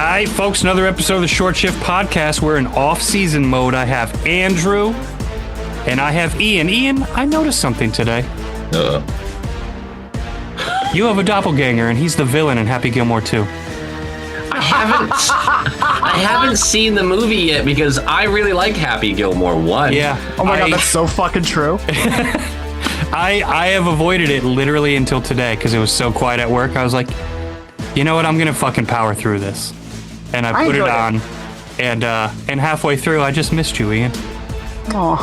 right, folks, another episode of the Short Shift Podcast. We're in off-season mode. I have Andrew, and I have Ian. Ian, I noticed something today. You have a doppelganger, and he's the villain in Happy Gilmore 2. I haven't seen the movie yet because I really like Happy Gilmore 1. Yeah. Oh my God, that's so fucking true. I have avoided it literally until today because it was so quiet at work. I was like, you know what? I'm going to fucking power through this. And I put it on, and halfway through, I just missed you, Ian. Oh,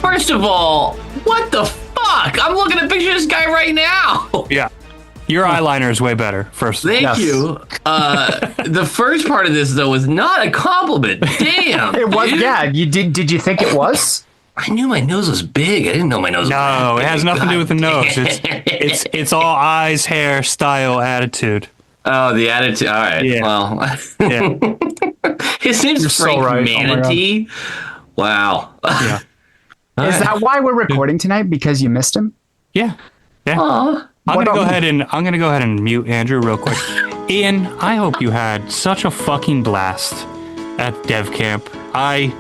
First of all, what the fuck? I'm looking at pictures of this guy right now. Yeah. Your eyeliner is way better, first. Thank you. The first part of this, though, was not a compliment. Damn. it was. Dude. Yeah, you did. Did you think it was? I knew my nose was big. I didn't know my nose was big. No, it has nothing to do with the nose. It's all eyes, hair, style, attitude. Oh, the attitude. All right. Yeah. Well, Yeah. his name's You're so Frank right. Manatee. Wow. Yeah. Is that why we're recording tonight? Because you missed him? Yeah. Yeah. Aw. I'm gonna go ahead and mute Andrew real quick. Ian, I hope you had such a fucking blast at Dev Camp. I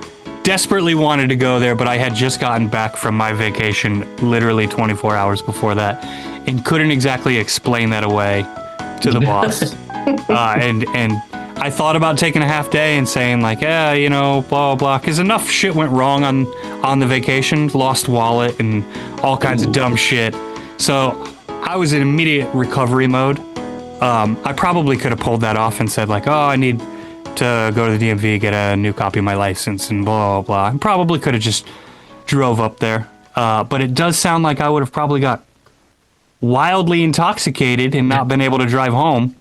desperately wanted to go there, but I had just gotten back from my vacation literally 24 hours before that and couldn't exactly explain that away to the boss. And I thought about taking a half day and saying like, yeah, you know, blah, blah, blah, because enough shit went wrong on the vacation, lost wallet and all kinds of dumb shit. So I was in immediate recovery mode. I probably could have pulled that off and said like, oh, I need to go to the DMV, get a new copy of my license and blah, blah, blah. I probably could have just drove up there. But it does sound like I would have probably got wildly intoxicated and not been able to drive home.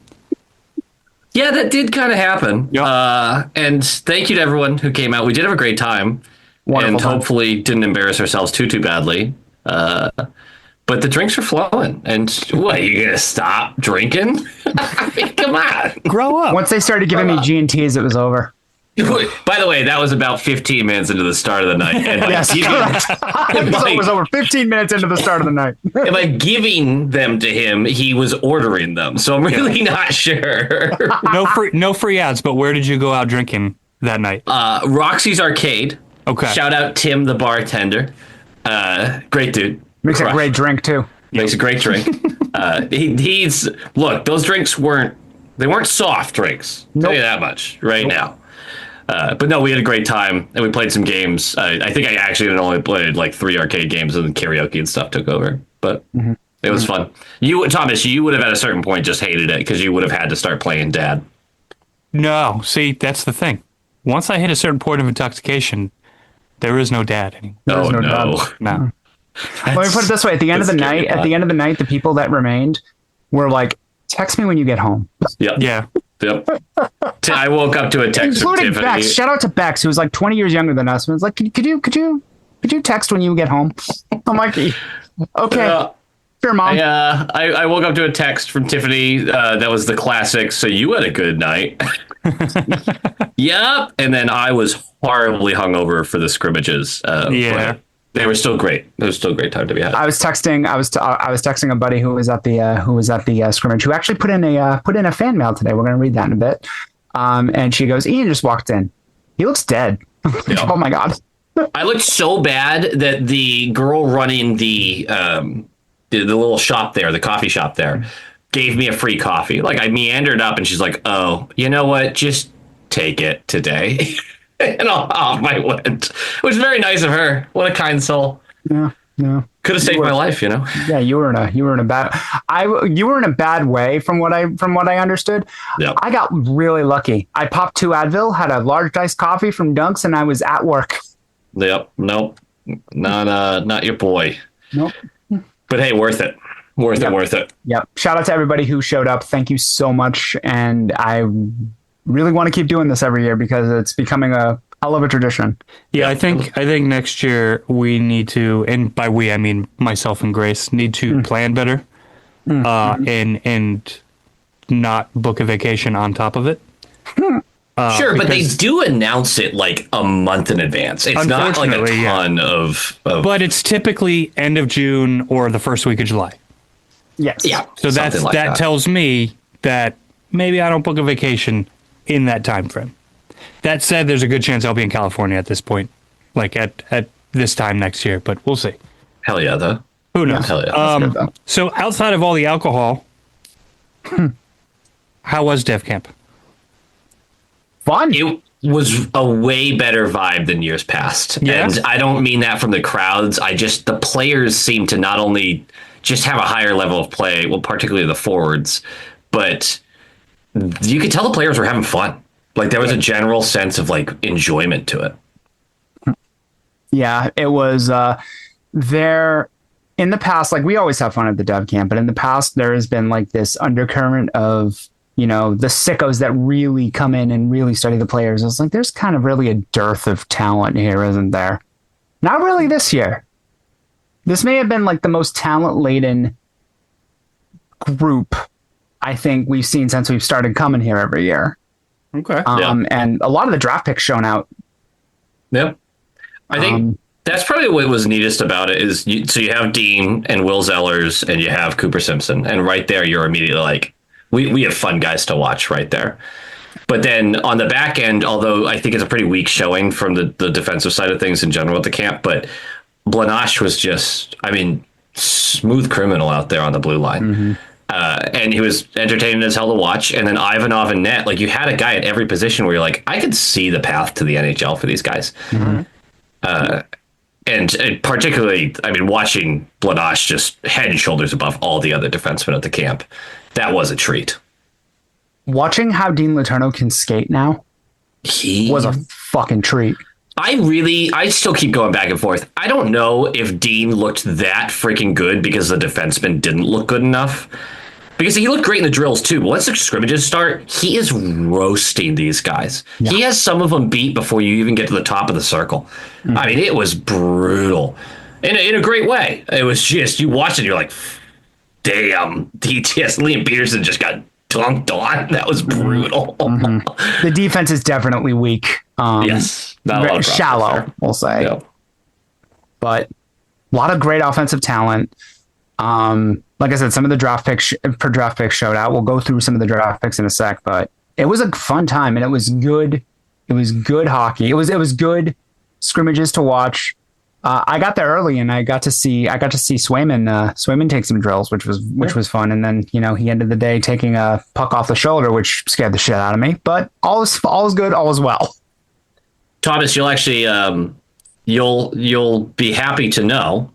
Yeah, that did kind of happen. Yep. And thank you to everyone who came out. We did have a great time. Wonderful and time. hopefully didn't embarrass ourselves too badly. But the drinks are flowing. And what, are you going to stop drinking? I mean, come on. Grow up. Once they started giving me G&Ts, it was over. By the way, that was about 15 minutes into the start of the night. And by Yes, correct. It was over 15 minutes into the start of the night. and by giving them to him, he was ordering them. So I'm really not sure. No free ads, but where did you go out drinking that night? Roxy's Arcade. Okay. Shout out Tim, the bartender. Great dude. Makes a Crush. great drink, too. Makes a great drink. He's look. Those drinks weren't soft drinks. Nope. Tell you that much right now. But no, we had a great time and we played some games. I think I actually had only played like 3 arcade games and then karaoke and stuff took over. But it was fun. Thomas, you would have at a certain point just hated it because you would have had to start playing Dad. No, see, that's the thing. Once I hit a certain point of intoxication, there is no dad anymore. Oh no no. No. Let me put it this way. At the end of the night, the people that remained were like, text me when you get home. Yep. Yeah. Yep. I woke up to a text from Including Tiffany. Bex. Shout out to Bex, who was like 20 years younger than us. And was like, could you text when you get home? I'm like, okay. Sure, Mom. I woke up to a text from Tiffany that was the classic, so you had a good night. Yep. And then I was horribly hungover for the scrimmages. Yeah. But they were still great. It was still a great time to be had. I was texting a buddy who was at the scrimmage who actually put in a fan mail today. We're going to read that in a bit. And she goes, Ian just walked in. He looks dead. Yeah. Oh my God. I looked so bad that the girl running the little shop there, the coffee shop there, gave me a free coffee. Like I meandered up and she's like, oh, you know what? Just take it today. And off I went. It was very nice of her. What a kind soul. Yeah. Could have saved my life, you know. Yeah, you were in a bad way from what I understood. Yep. I got really lucky. I popped 2 Advil, had a large diced coffee from Dunks, and I was at work. Yep. Nope. Not your boy. Nope. But hey, worth it. Worth it. Yep. Shout out to everybody who showed up. Thank you so much. And I really want to keep doing this every year because it's becoming a hell of a tradition. Yeah, I think next year we need to, and by we I mean myself and Grace, need to plan better, and not book a vacation on top of it. Sure, but they do announce it like a month in advance. It's not like a ton of. But it's typically end of June or the first week of July. Yes. Yeah. So that tells me that maybe I don't book a vacation in that time frame. That said, there's a good chance I'll be in California at this point, like at this time next year, but we'll see. Hell yeah, though. Who knows? Hell yeah. So outside of all the alcohol, how was Dev Camp? Fun. It was a way better vibe than years past. Yeah? And I don't mean that from the crowds. The players seem to not only just have a higher level of play, well, particularly the forwards, but you could tell the players were having fun. Like there was a general sense of like enjoyment to it. Yeah, it was there in the past. Like we always have fun at the Dev Camp, but in the past there has been like this undercurrent of, you know, the sickos that really come in and really study the players. It's like there's kind of really a dearth of talent here, isn't there? Not really this year. This may have been like the most talent-laden group I think we've seen since we've started coming here every year. Okay. And a lot of the draft picks shown out. Yep. I think that's probably what was neatest about it is so you have Dean and Will Zellers and you have Cooper Simpson. And right there, you're immediately like, we have fun guys to watch right there. But then on the back end, although I think it's a pretty weak showing from the defensive side of things in general at the camp, but Blanash was just, I mean, smooth criminal out there on the blue line. Mm-hmm. And he was entertaining as hell to watch. And then Ivanov and net, like you had a guy at every position where you're like, I could see the path to the NHL for these guys. Mm-hmm. And particularly, I mean, watching Blanash just head and shoulders above all the other defensemen at the camp, that was a treat. Watching how Dean Letourneau can skate now was a fucking treat. I still keep going back and forth. I don't know if Dean looked that freaking good because the defenseman didn't look good enough. Because he looked great in the drills too, but once the scrimmages start, he is roasting these guys. Yeah. He has some of them beat before you even get to the top of the circle. Mm-hmm. I mean, it was brutal in a great way. It was just, you watch it, and you're like, damn, Liam Peterson just got dunked on. That was brutal. Mm-hmm. The defense is definitely weak. Yes, not a lot of shallow, there. We'll say. Yeah. But a lot of great offensive talent. Like I said, some of the draft picks showed out. We'll go through some of the draft picks in a sec, but it was a fun time and it was good. It was good hockey. It was good scrimmages to watch. I got there early and I got to see Swayman take some drills, which was fun. And then, you know, he ended the day taking a puck off the shoulder, which scared the shit out of me, but all is good. All is well. Thomas, you'll actually, you'll be happy to know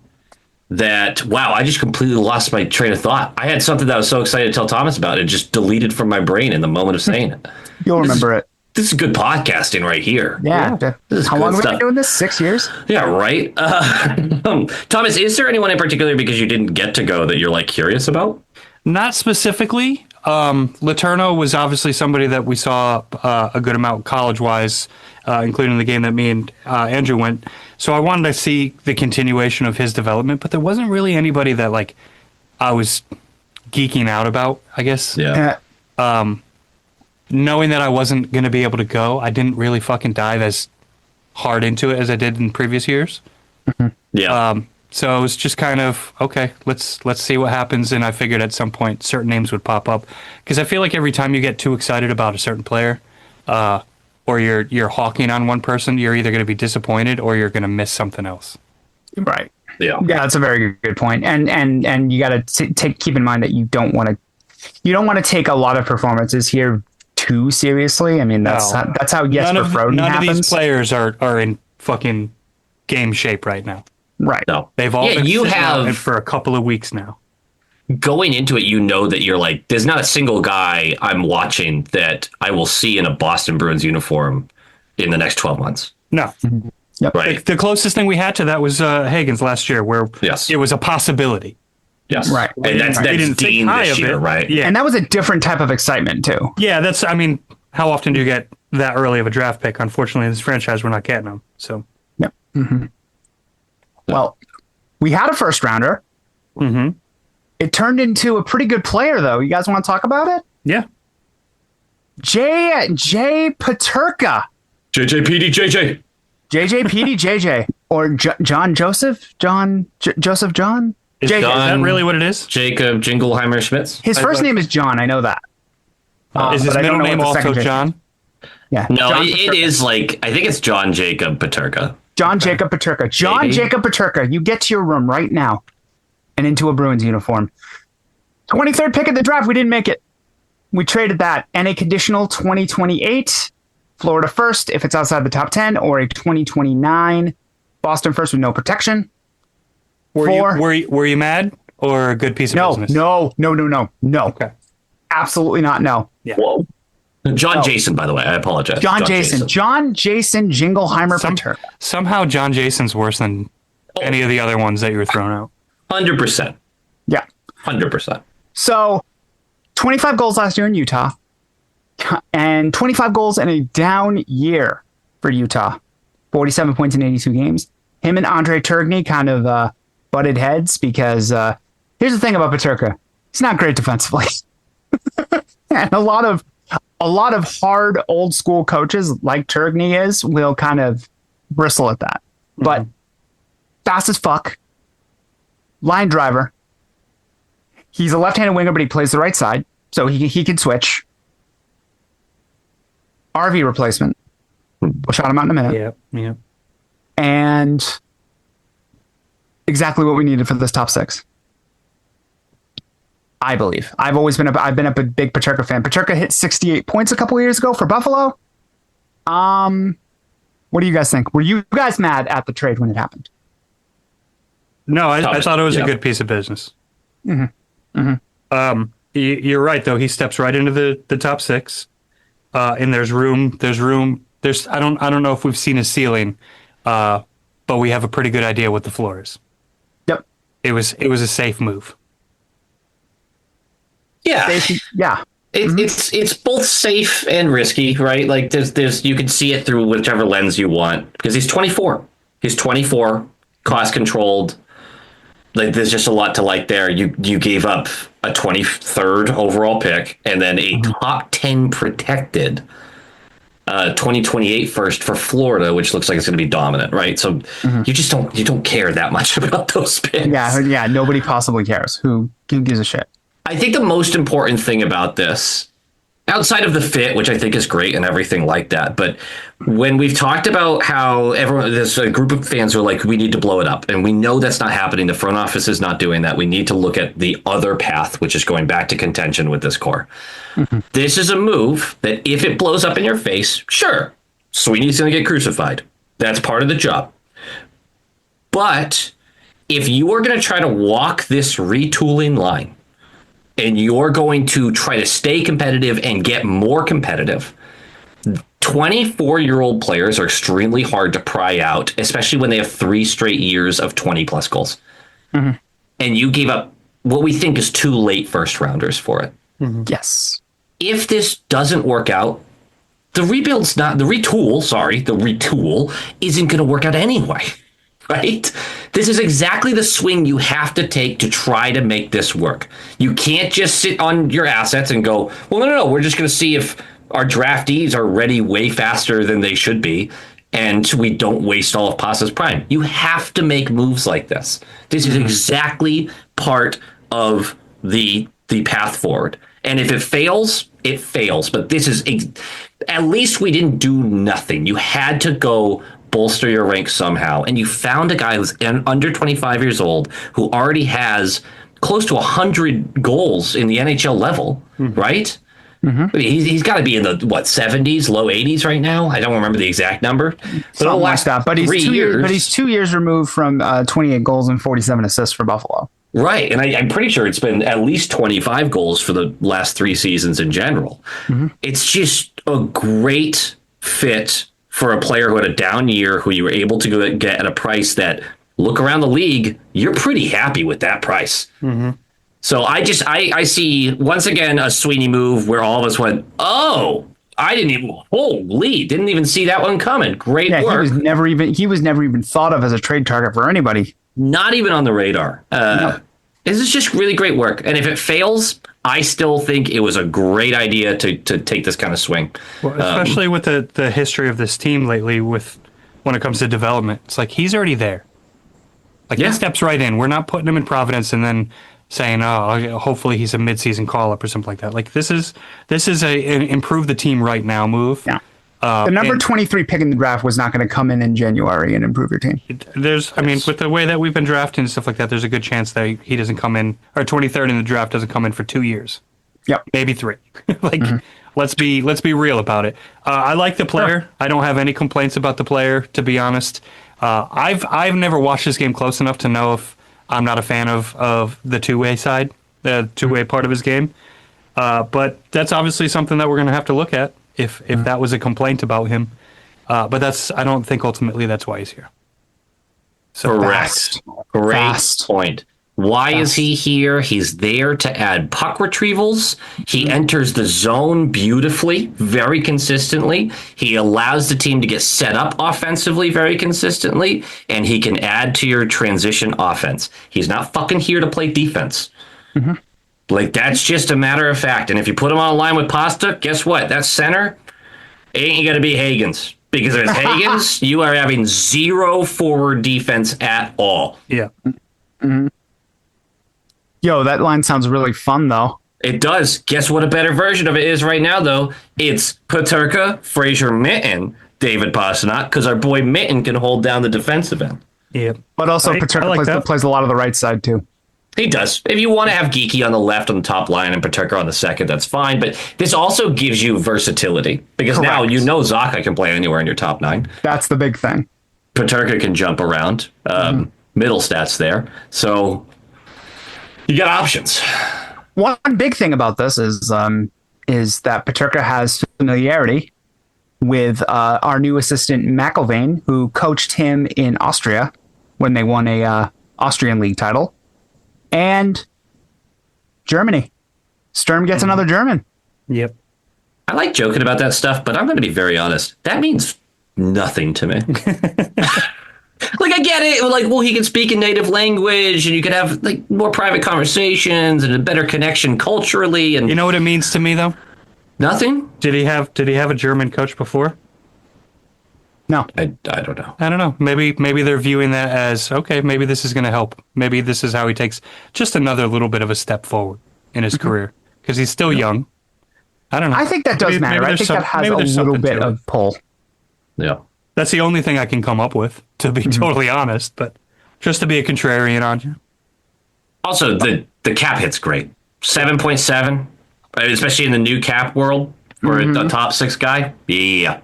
that, wow, I just completely lost my train of thought. I had something that I was so excited to tell Thomas about. It just deleted from my brain in the moment of saying it. You'll remember it. This is good podcasting right here. Yeah. How long have we been doing this? 6 years? Yeah, right. Thomas, is there anyone in particular because you didn't get to go that you're like curious about? Not specifically. Letourneau was obviously somebody that we saw a good amount college-wise, including the game that me and Andrew went. So I wanted to see the continuation of his development, but there wasn't really anybody that like I was geeking out about, I guess. Yeah. Knowing that I wasn't going to be able to go, I didn't really fucking dive as hard into it as I did in previous years. Mm-hmm. Yeah. So it was just kind of, okay, let's see what happens. And I figured at some point certain names would pop up because I feel like every time you get too excited about a certain player, or you're hawking on one person, you're either going to be disappointed or you're going to miss something else. Right. Yeah. Yeah, that's a very good point. And you got to keep in mind that you don't want to take a lot of performances here too seriously. I mean, that's how Jesper Froden none happens. Of these players are in fucking game shape right now. Right. No. They've all been sitting out for a couple of weeks now. Going into it, you know that you're like, there's not a single guy I'm watching that I will see in a Boston Bruins uniform in the next 12 months. No. Mm-hmm. Yep. Right. The closest thing we had to that was Hagen's last year, where it was a possibility. Yes. Right. And that's Dean this year, right? Yeah. And that was a different type of excitement too. Yeah, I mean, how often do you get that early of a draft pick? Unfortunately, in this franchise, we're not getting them. So. Yep. Mm-hmm. Well, we had a first rounder. Mm-hmm. It turned into a pretty good player, though. You guys want to talk about it? Yeah. J. Paterka. JJ. JJ, or John Joseph? Joseph John? Is that really what it is? Jacob Jingleheimer Schmitz? His first name is John. I know that. Is his middle name also John? Yeah. No, John it is like, I think it's John Jacob Paterka. John Jacob Paterka. John Maybe. Jacob Paterka. You get to your room right now and into a Bruins uniform. 23rd pick of the draft. We didn't make it. We traded that and a conditional 2028 Florida first if it's outside the top 10, or a 2029 Boston first with no protection. Were you mad or a good piece of business? No. Okay. Absolutely not. No. Yeah. Whoa. John Jason, by the way. I apologize. John Jason Jingleheimer Paterka. Somehow John Jason's worse than any of the other ones that you were throwing out. 100%. Yeah. 100%. So 25 goals last year in Utah and 25 goals in a down year for Utah. 47 points in 82 games. Him and Andre Turgeon kind of butted heads because here's the thing about Paterka. He's not great defensively. And a lot of hard old school coaches like Turgeon is will kind of bristle at that. But fast as fuck. Line driver. He's a left-handed winger, but he plays the right side, so he can switch. RV replacement. We'll shout him out in a minute. Yeah. And exactly what we needed for this top six. I believe. I've been a big Paterka fan. Paterka hit 68 points a couple of years ago for Buffalo. What do you guys think? Were you guys mad at the trade when it happened? No, I thought it was a good piece of business. You're right, though. He steps right into the top six, and there's room. I don't know if we've seen a ceiling, but we have a pretty good idea what the floor is. Yep. It was a safe move. Yeah. Yeah. It's both safe and risky, right? Like there's you can see it through whichever lens you want, because he's 24. He's 24, cost controlled. Like there's just a lot to like there. You gave up a 23rd overall pick and then a top 10 protected 2028 first for Florida, which looks like it's going to be dominant, right? So you just don't care that much about those picks. Yeah, nobody possibly cares. Who gives a shit? I think the most important thing about this, outside of the fit, which I think is great and everything like that, but when we've talked about how there's a group of fans who are like, we need to blow it up, and we know that's not happening. The front office is not doing that. We need to look at the other path, which is going back to contention with this core. This is a move that if it blows up in your face, sure, Sweeney's going to get crucified. That's part of the job. But if you are going to try to walk this retooling line, and you're going to try to stay competitive and get more competitive, 24-year-old players are extremely hard to pry out, especially when they have 3 straight years of 20-plus goals. And you gave up what we think is 2 late first-rounders for it. Yes. If this doesn't work out, the retool isn't going to work out anyway. Right? This is exactly the swing you have to take to try to make this work. You can't just sit on your assets and go, well, no, we're just going to see if our draftees are ready way faster than they should be, and we don't waste all of Pasa's prime. You have to make moves like this. This is exactly part of the path forward. And if it fails, it fails. But this is, at least we didn't do nothing. You had to go bolster your ranks somehow, and you found a guy who's under 25 years old who already has close to 100 goals in the NHL level, right? I mean, he's got to be in the 70s, low 80s right now. I don't remember the exact number, but Something like that. But he's 2 years removed from 28 goals and 47 assists for Buffalo. Right, and I'm pretty sure it's been at least 25 goals for the last 3 seasons in general. It's just a great fit for a player who had a down year, who you were able to get at a price that, look around the league, you're pretty happy with that price. So I see, once again, a Sweeney move where all of us went, oh, didn't even see that one coming. Great work. He was never even thought of as a trade target for anybody. Not even on the radar. No. This is just really great work. And if it fails, I still think it was a great idea to take this kind of swing. Well, especially with the history of this team lately when it comes to development. It's like he's already there. Like he steps right in. We're not putting him in Providence and then saying, oh, hopefully he's a midseason call-up or something like that. Like this is a improve the team right now move. Yeah. The number 23 pick in the draft was not going to come in January and improve your team. With the way that we've been drafting and stuff like that, there's a good chance that he doesn't come in, or 23rd in the draft doesn't come in for 2 years. Yep. Maybe 3. Let's be real about it. I like the player. Sure. I don't have any complaints about the player, to be honest. I've never watched this game close enough to know if I'm not a fan of the two-way side, the two-way part of his game. But that's obviously something that we're going to have to look at if that was a complaint about him. But I don't think ultimately that's why he's here. So correct. Great point. Why is he here? He's there to add puck retrievals. He enters the zone beautifully, very consistently. He allows the team to get set up offensively very consistently, and he can add to your transition offense. He's not fucking here to play defense. Like, that's just a matter of fact. And if you put him on a line with Pasta, guess what? That center ain't going to be Hagens. Because if it's Hagens, you are having zero forward defense at all. Yeah. Yo, that line sounds really fun, though. It does. Guess what a better version of it is right now, though? It's Peterka, Fraser Mitten, David Pastrnak, because our boy Mitten can hold down the defensive end. Yeah. But also, Peterka plays a lot of the right side, too. He does. If you want to have Geeky on the left on the top line and Peterka on the second, that's fine. But this also gives you versatility, because now you know Zacha can play anywhere in your top 9. That's the big thing. Peterka can jump around. Middle stats there. So you got options. One big thing about this is that Peterka has familiarity with our new assistant McIlvain, who coached him in Austria when they won a Austrian league title, and Germany. Sturm gets another German. Yep. I like joking about that stuff, but I'm going to be very honest. That means nothing to me. Like, I get it. Like, well, he can speak a native language, and you could have like more private conversations and a better connection culturally. And you know what it means to me, though? Nothing. Did he have a German coach before? No, I don't know. I don't know. Maybe they're viewing that as, okay, maybe this is going to help. Maybe this is how he takes just another little bit of a step forward in his career, because he's still young. I don't know. I think that does matter. I think that has a little bit of pull. Yeah. That's the only thing I can come up with, to be totally honest, but just to be a contrarian on you. Also, the cap hit's great. 7.7, especially in the new cap world for the top 6 guy. Yeah.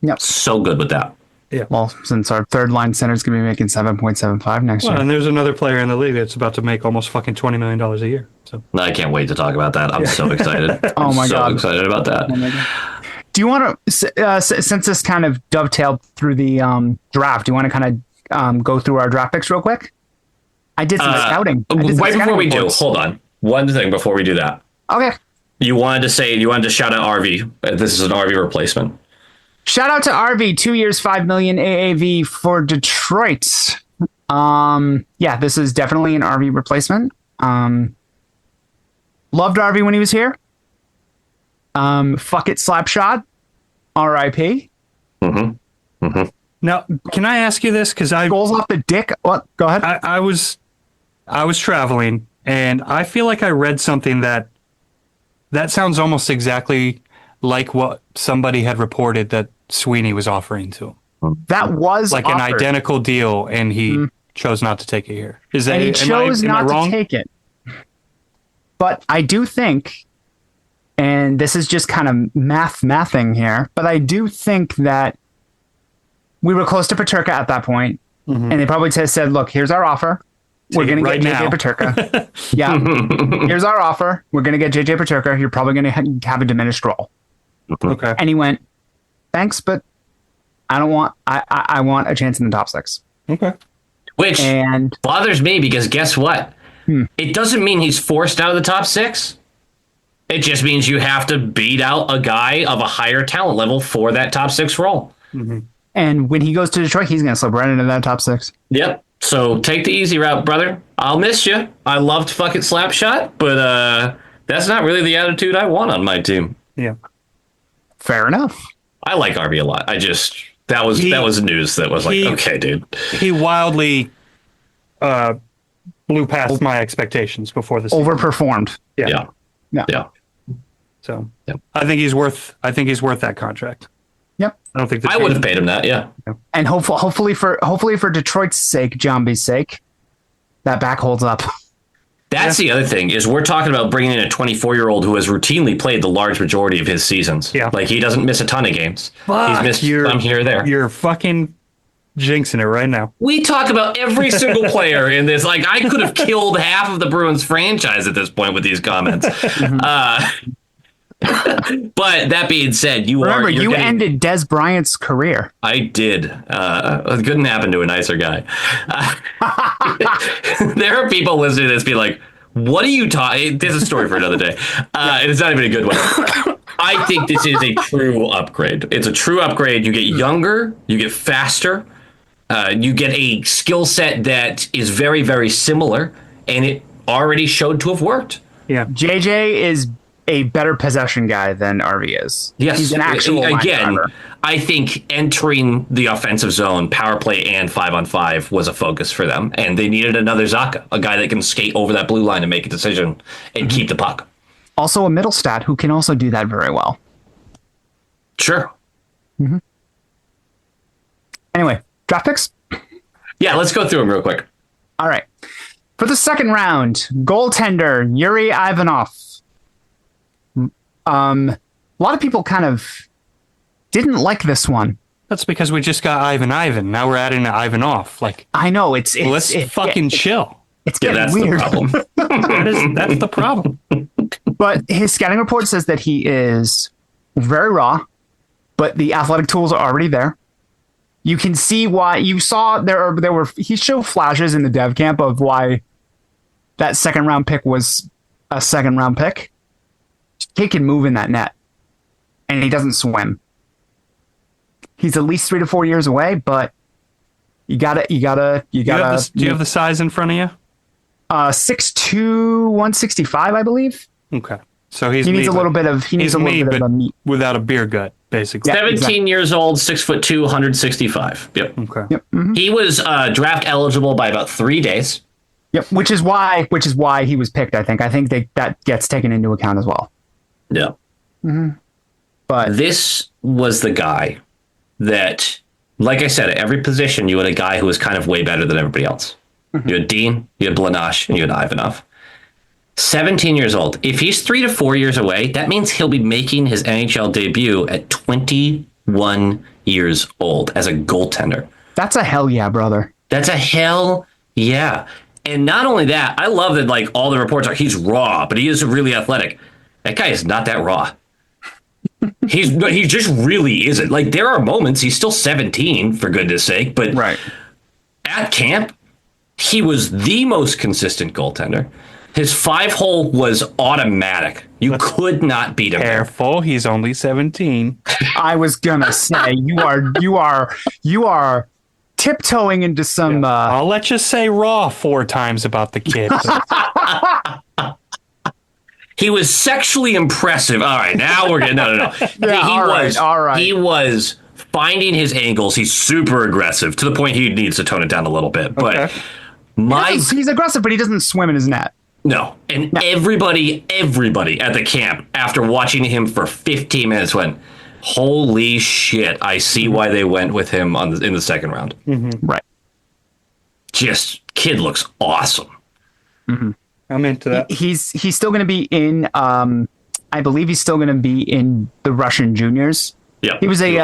Yep. So good with that. Yeah. Well, since our third line center is going to be making 7.75 next year. And there's another player in the league that's about to make almost fucking $20 million a year. So I can't wait to talk about that. I'm so excited. Oh my God. So excited about that. Oh my God. Do you want to, since this kind of dovetailed through the draft, do you want to kind of go through our draft picks real quick? I did some scouting. Right before we do, hold on. One thing before we do that. Okay. You wanted to shout out RV. This is an RV replacement. Shout out to RV, 2 years, $5 million AAV for Detroit. Yeah, this is definitely an RV replacement. Loved RV when he was here. Fuck it, slap shot. RIP. now, can I ask you this? Because goals off the dick. What? Go ahead. I was traveling, and I feel like I read something that sounds almost exactly like what somebody had reported that Sweeney was offering to him. That was like offered. An identical deal, and he chose not to take it here. Is that? And he chose not to take it. But I do think, and this is just kind of mathing here, but I do think that we were close to Peterka at that point, and they probably said, "Look, here's our offer. We're going to get JJ Peterka. Yeah, here's our offer. We're going to get JJ Peterka. You're probably going to have a diminished role." Okay. And he went, "Thanks, but I don't want. I want a chance in the top 6." Okay. Which bothers me, because guess what? It doesn't mean he's forced out of the top 6. It just means you have to beat out a guy of a higher talent level for that top 6 role. And when he goes to Detroit, he's going to slip right into that top 6. Yep. So take the easy route, brother. I'll miss you. I loved fucking Slapshot, but that's not really the attitude I want on my team. Yeah. Fair enough. I like RB a lot. That was news that was like, okay, dude. He wildly blew past my expectations before this. Overperformed. Yeah. So I think he's worth that contract. Yep. I don't think I would have paid him that. Yeah. And hopefully for Detroit's sake, Jambi's sake, that back holds up. That's the other thing is we're talking about bringing in a 24-year-old who has routinely played the large majority of his seasons. Yeah. Like he doesn't miss a ton of games. He's missed some here or there. You're fucking jinxing it right now. We talk about every single player in this. Like I could have killed half of the Bruins franchise at this point with these comments. But that being said, you ended Des Bryant's career. I did. It couldn't happen to a nicer guy. There are people listening to this be like, what are you talking? There's a story for another day. And it's not even a good one. I think this is a true upgrade. It's a true upgrade. You get younger, you get faster, you get a skill set that is very, very similar, and it already showed to have worked. Yeah. JJ is a better possession guy than RV is. Yes. He's an actual again, I think entering the offensive zone, power play and 5-on-5 was a focus for them. And they needed another Zacha, a guy that can skate over that blue line and make a decision and keep the puck. Also a middle stat who can also do that very well. Sure. Mm-hmm. Anyway, draft picks? Yeah, let's go through them real quick. All right. For the second round, goaltender Yuri Ivanov. A lot of people kind of didn't like this one. That's because we just got Ivan. Now we're adding an Ivanov. Like, I know it's let's fucking chill. It's getting weird. The problem. That's the problem. But his scouting report says that he is very raw, but the athletic tools are already there. You can see why you saw he showed flashes in the dev camp of why that second round pick was a second round pick. He can move in that net, and he doesn't swim. He's at least 3 to 4 years away, but you gotta. Do you have the size in front of you? 6'2", 165, I believe. Okay, so he needs a little bit of meat without a beer gut, basically. Yeah, 17 years old, 6'2", 165. Yep. Okay. Yep. Mm-hmm. He was draft eligible by about 3 days. Yep. Which is why he was picked. I think that gets taken into account as well. Yeah. Mm-hmm. But this was the guy that, like I said, at every position, you had a guy who was kind of way better than everybody else. Mm-hmm. You had Dean, you had Blanash, and you had Ivanov. 17 years old. If he's 3 to 4 years away, that means he'll be making his NHL debut at 21 years old as a goaltender. That's a hell yeah, brother. That's a hell yeah. And not only that, I love that like all the reports are he's raw, but he is really athletic. That guy is not that raw. He just really isn't. Like there are moments he's still 17 for goodness sake, but right. At camp, he was the most consistent goaltender. His 5-hole was automatic. You could not beat him. Careful, he's only 17. I was gonna say you are tiptoeing into some. I'll let you say raw 4 times about the kid. He was sexually impressive. All right, now we're getting no. Yeah, all right. He was finding his angles. He's super aggressive to the point he needs to tone it down a little bit. But he's aggressive, but he doesn't swim in his net. No, and everybody at the camp after watching him for 15 minutes went, "Holy shit! I see why they went with him in the second round." Mm-hmm. Right. Just kid looks awesome. Mm-hmm. I'm into that. He's still going to be in. I believe he's still going to be in the Russian juniors. Yeah, he was a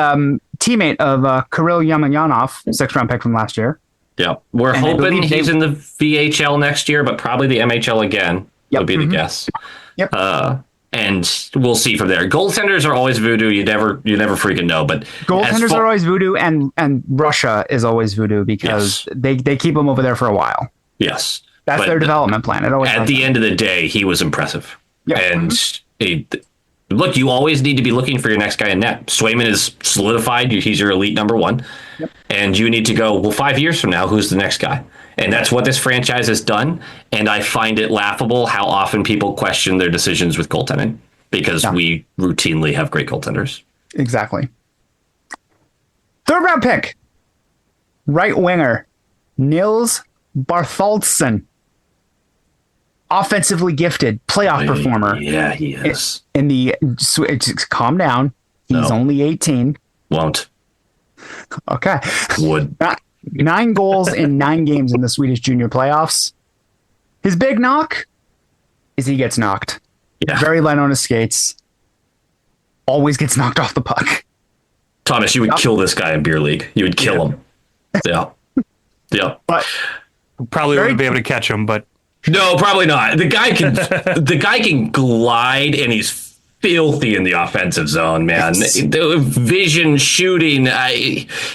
teammate of Kirill Yamanyanov, 6th round pick from last year. Yeah, we're hoping he's in the VHL next year, but probably the MHL again would be the guess. Yep. And we'll see from there. Goaltenders are always voodoo. You never freaking know. But goaltenders are always voodoo, and Russia is always voodoo because they keep them over there for a while. Yes. That's their development plan. At the end of the day, he was impressive. Yeah. And look, you always need to be looking for your next guy in net. Swayman is solidified. He's your elite number one. Yep. And you need to go, well, 5 years from now, who's the next guy? And that's what this franchise has done. And I find it laughable how often people question their decisions with goaltending because we routinely have great goaltenders. Exactly. 3rd round pick, right winger, Nils Bartholdsson. Offensively gifted, playoff performer. Yeah, he is. Calm down. He's only 18. Won't. Okay. Would. 9 goals in 9 games in the Swedish junior playoffs. His big knock is he gets knocked. Yeah. Very light on his skates. Always gets knocked off the puck. Thomas, you would kill this guy in beer league. You would kill him. Yeah. Yeah. But Probably wouldn't be able to catch him, but No, probably not. The guy can glide, and he's filthy in the offensive zone, man. The vision, shooting,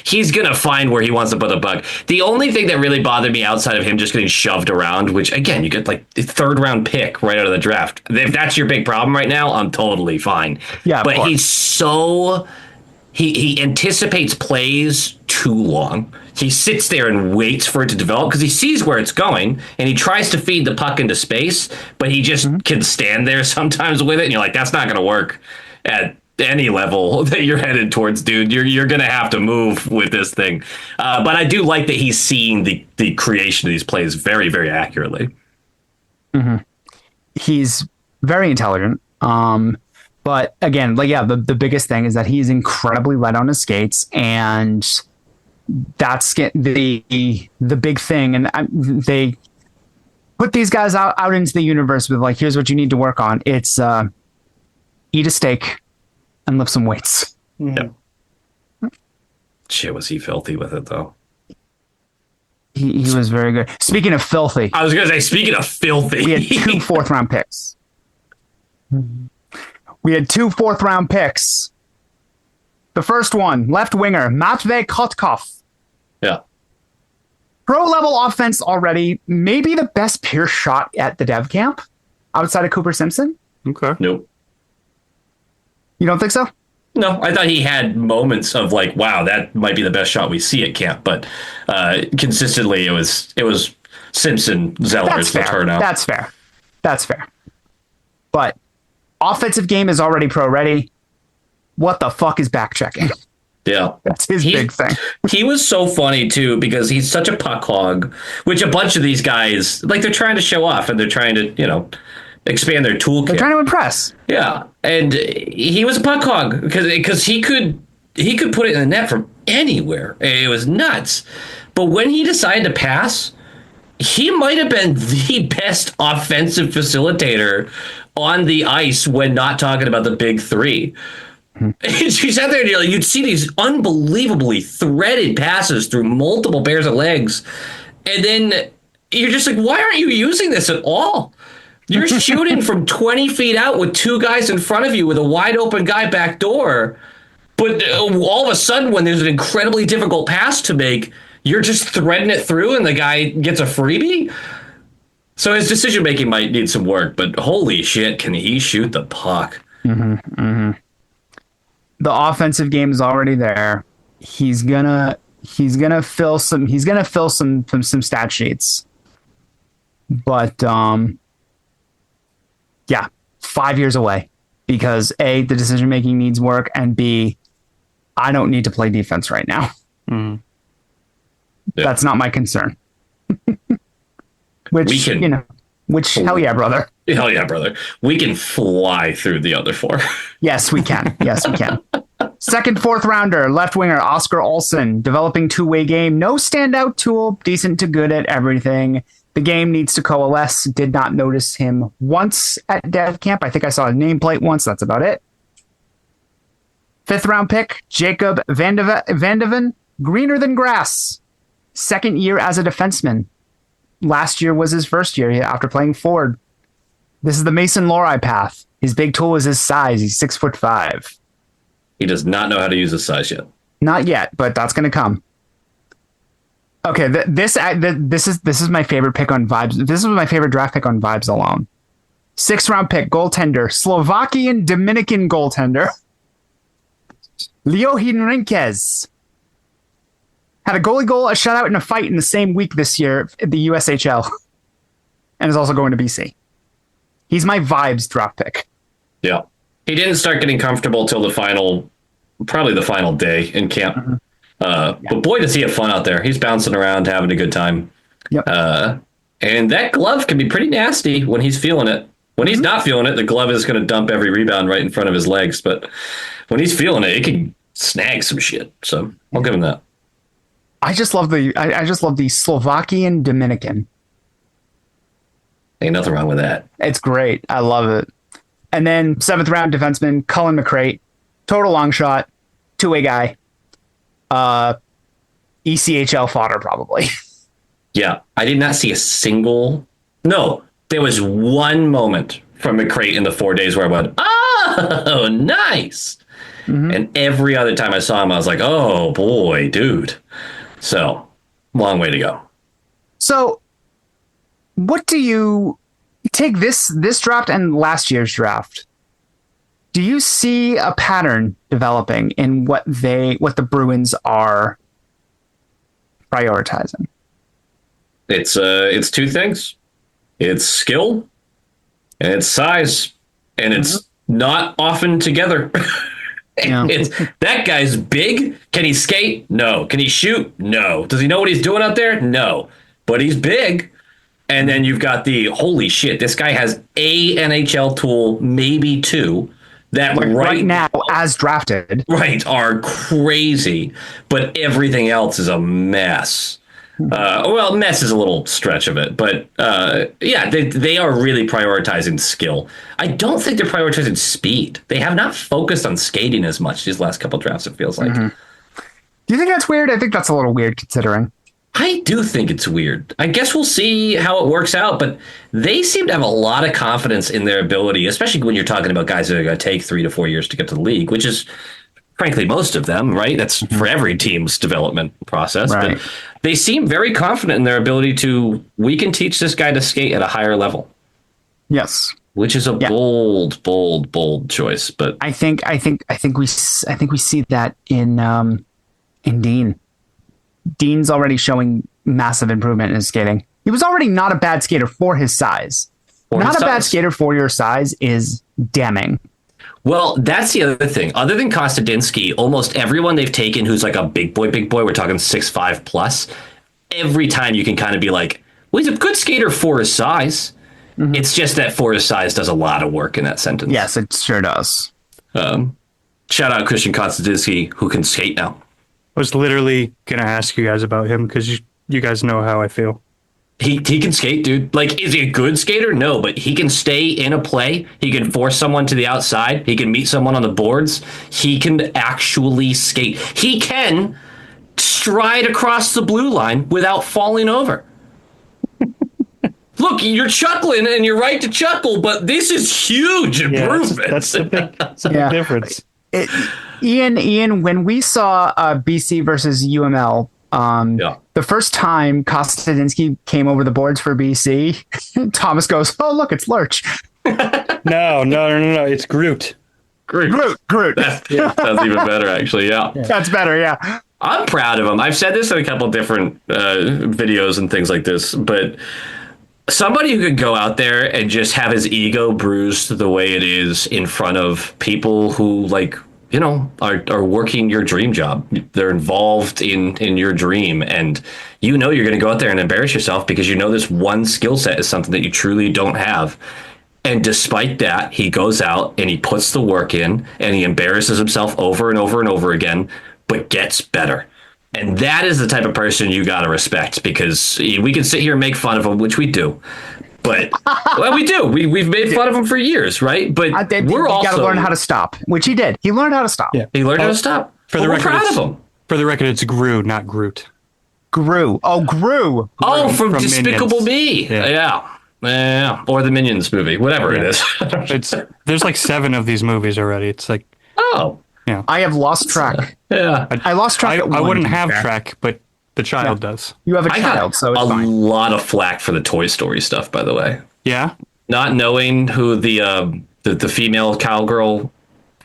he's gonna find where he wants to put the puck. The only thing that really bothered me outside of him just getting shoved around, which again, you get like a 3rd round pick right out of the draft. If that's your big problem right now, I'm totally fine. Yeah, but he's so he anticipates plays too long. He sits there and waits for it to develop because he sees where it's going and he tries to feed the puck into space, but he just can stand there sometimes with it. And you're like, that's not going to work at any level that you're headed towards, dude. You're going to have to move with this thing. But I do like that he's seeing the creation of these plays very, very accurately. Mm-hmm. He's very intelligent. But again, like, yeah, the biggest thing is that he's incredibly light on his skates, and that's the big thing. And they put these guys out into the universe with like, here's what you need to work on. It's eat a steak and lift some weights. Yep. Shit, was he filthy with it though? He was very good. Speaking of filthy, I was gonna say, speaking of filthy, we had 2 4th round picks. We had 2 4th round picks. The first one, left winger, Matvey Kotkov. Yeah. Pro level offense already, maybe the best pure shot at the dev camp outside of Cooper Simpson. okay. Nope. You don't think so? No, I thought he had moments of like, wow, that might be the best shot we see at camp, but consistently it was Simpson, Zellers, Letourneau. That's fair. But offensive game is already pro ready. What the fuck is back checking? Yeah. That's his big thing. He was so funny too because he's such a puck hog, which a bunch of these guys, like, they're trying to show off and they're trying to, expand their toolkit. They're trying to impress. Yeah, and he was a puck hog because he could put it in the net from anywhere. It was nuts. But when he decided to pass, he might have been the best offensive facilitator on the ice when not talking about the big 3. She sat there and you'd see these unbelievably threaded passes through multiple pairs of legs. And then you're just like, why aren't you using this at all? You're shooting from 20 feet out with 2 guys in front of you with a wide open guy back door. But all of a sudden, when there's an incredibly difficult pass to make, you're just threading it through and the guy gets a freebie. So his decision making might need some work, but holy shit, can he shoot the puck? Mm-hmm, mm-hmm. The offensive game is already there. He's gonna fill some stat sheets. But yeah, 5 years away because A, the decision making needs work, and B, I don't need to play defense right now. Mm-hmm. Yeah. That's not my concern. Which hell yeah, brother. Hell yeah, brother. We can fly through the other 4. Yes, we can. Second, 4th rounder, left winger Oscar Olsen, developing 2-way game. No standout tool, decent to good at everything. The game needs to coalesce. Did not notice him once at dev camp. I think I saw a nameplate once. That's about it. 5th round pick, Jacob Vandeven, greener than grass. 2nd year as a defenseman. Last year was his first year after playing forward. This is the Mason Lohrei path. His big tool is his size. He's 6'5". He does not know how to use his size yet. Not yet, but that's going to come. Okay, this is my favorite pick on vibes. This is my favorite draft pick on vibes alone. 6th round pick, goaltender, Slovakian Dominican goaltender, Leo Henriquez. Had a goalie goal, a shutout, and a fight in the same week this year at the USHL, and is also going to BC. He's my vibes draft pick. Yeah. He didn't start getting comfortable till probably the final day in camp. Mm-hmm. But boy, does he have fun out there. He's bouncing around, having a good time. Yep. And that glove can be pretty nasty when he's feeling it. When he's not feeling it, the glove is going to dump every rebound right in front of his legs. But when he's feeling it, it can snag some shit. So I'll give him that. I just love the Slovakian Dominican. Ain't nothing wrong with that. It's great. I love it. And then 7th round defenseman Cullen McCrate, total long shot, two-way guy. ECHL fodder probably. Yeah, I did not see a single. No, there was one moment from McCrate in the 4 days where I went, "Oh, nice," and every other time I saw him, I was like, "Oh boy, dude." So long way to go. So, what do you take this draft and last year's draft? Do you see a pattern developing in what the Bruins are prioritizing? It's two things. It's skill and it's size, and it's not often together. Yeah. It's that guy's big. Can he skate? No. Can he shoot? No. Does he know what he's doing out there? No. But he's big. And then you've got the holy shit. This guy has a NHL tool, maybe two, that right now, as drafted, are crazy. But everything else is a mess. Well, mess is a little stretch of it, but yeah, they are really prioritizing skill. I don't think they're prioritizing speed. They have not focused on skating as much these last couple drafts, it feels like. Do you think that's weird? I think that's a little weird considering. I do think it's weird. I guess we'll see how it works out, but they seem to have a lot of confidence in their ability, especially when you're talking about guys that are going to take 3 to 4 years to get to the league, which is frankly most of them, right? That's for every team's development process. Right. But they seem very confident in their ability we can teach this guy to skate at a higher level. Yes. Which is a bold choice, but I think we see that in Dean. Dean's already showing massive improvement in his skating. He was already not a bad skater for his size. Bad skater for your size is damning. Well, that's the other thing. Other than Kostadinsky, almost everyone they've taken who's like a big boy, we're talking 6'5" plus, every time you can kind of be like, well, he's a good skater for his size. It's just that for his size does a lot of work in that sentence. Yes, it sure does. Shout out Christian Kostadinsky, who can skate now. I was literally going to ask you guys about him because you guys know how I feel. He can skate, dude. Like, is he a good skater? No, but he can stay in a play. He can force someone to the outside. He can meet someone on the boards. He can actually skate. He can stride across the blue line without falling over. Look, you're chuckling, and you're right to chuckle, but this is huge improvement. That's the big difference. Ian, when we saw BC versus UML, the first time Kostadinsky came over the boards for BC, Thomas goes, "Oh, look, it's Lurch." No, it's Groot. Groot. That's even better, actually. Yeah. That's better. Yeah. I'm proud of him. I've said this in a couple of different videos and things like this, but somebody who could go out there and just have his ego bruised the way it is in front of people who, like, you know, are working your dream job. They're involved in your dream, and you know you're going to go out there and embarrass yourself because you know this one skill set is something that you truly don't have. And despite that, he goes out and he puts the work in and he embarrasses himself over and over and over again, but gets better. And that is the type of person you got to respect, because we can sit here and make fun of him, which we do. But well, we do. We've made fun of him for years, right? But we're also got to learn how to stop, which he did. He learned how to stop. Yeah. He learned how to stop. We're proud of him. For the record, it's Gru, not Groot. Gru. Oh, from Despicable Me. Yeah. Or the Minions movie, whatever it is. There's like 7 of these movies already. It's like, yeah. I have lost track. I lost track. I wouldn't have track, but the child does. You have a child, so it's fine. A lot of flack for the Toy Story stuff, by the way. Yeah. Not knowing who the female cowgirl.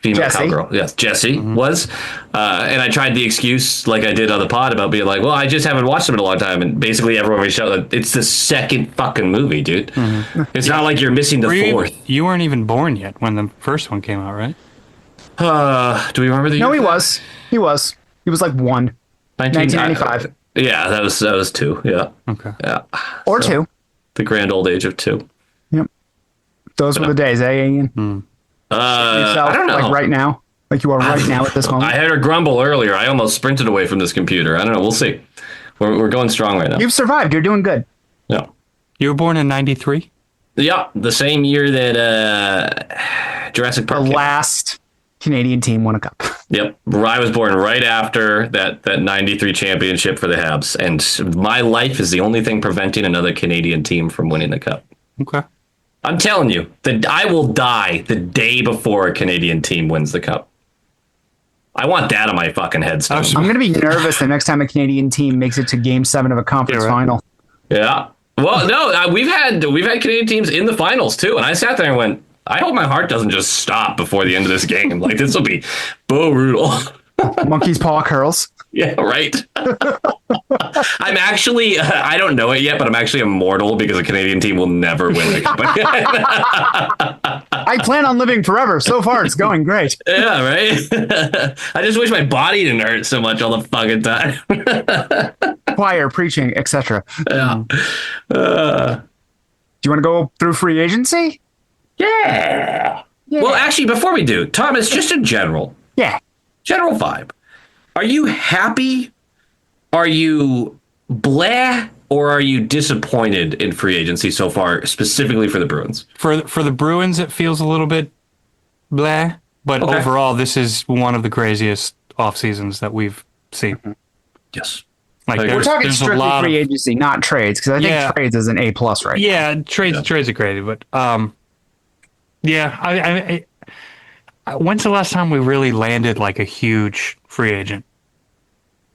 Yes, Jessie was. And I tried the excuse, like I did on the pod, about being like, well, I just haven't watched them in a long time. And basically everyone reached out, it's the second fucking movie, dude. It's not like you're missing the fourth. You weren't even born yet when the first one came out, right? Do we remember the year? No, he was. He was like 1995. Yeah, that was 2. Yeah. Okay. Yeah. Or 2. The grand old age of 2. Yep. Those were the days, eh, Ian? I don't know. Like right now. like you are right now at this moment? I heard her grumble earlier. I almost sprinted away from this computer. I don't know. We'll see. We're going strong right now. You've survived. You're doing good. Yeah. You were born in 93? Yeah, the same year that Jurassic Park The came. last Canadian team won a cup. Yep. I was born right after that 93 championship for the Habs. And my life is the only thing preventing another Canadian team from winning the cup. Okay. I'm telling you, that I will die the day before a Canadian team wins the cup. I want that on my fucking headstone. I'm going to be nervous the next time a Canadian team makes it to Game 7 of a conference final. Yeah. Well, no, we've had Canadian teams in the finals too, and I sat there and went, I hope my heart doesn't just stop before the end of this game. Like, this will be brutal. Monkey's paw curls. Yeah, right. I'm actually, I don't know it yet, but I'm actually immortal because a Canadian team will never win the cup. I plan on living forever. So far, it's going great. Yeah, right. I just wish my body didn't hurt so much all the fucking time. Choir, preaching, etc. Yeah. Do you want to go through free agency? Yeah. Well, actually, before we do, Thomas, just in general vibe. Are you happy? Are you blah? Or are you disappointed in free agency so far, specifically for the Bruins? For the Bruins, it feels a little bit blah, but overall, this is one of the craziest off seasons that we've seen. Yes. Like We're talking strictly free agency, not trades, because I think trades is an A+ right now. Yeah, trades are crazy, but I when's the last time we really landed like a huge free agent?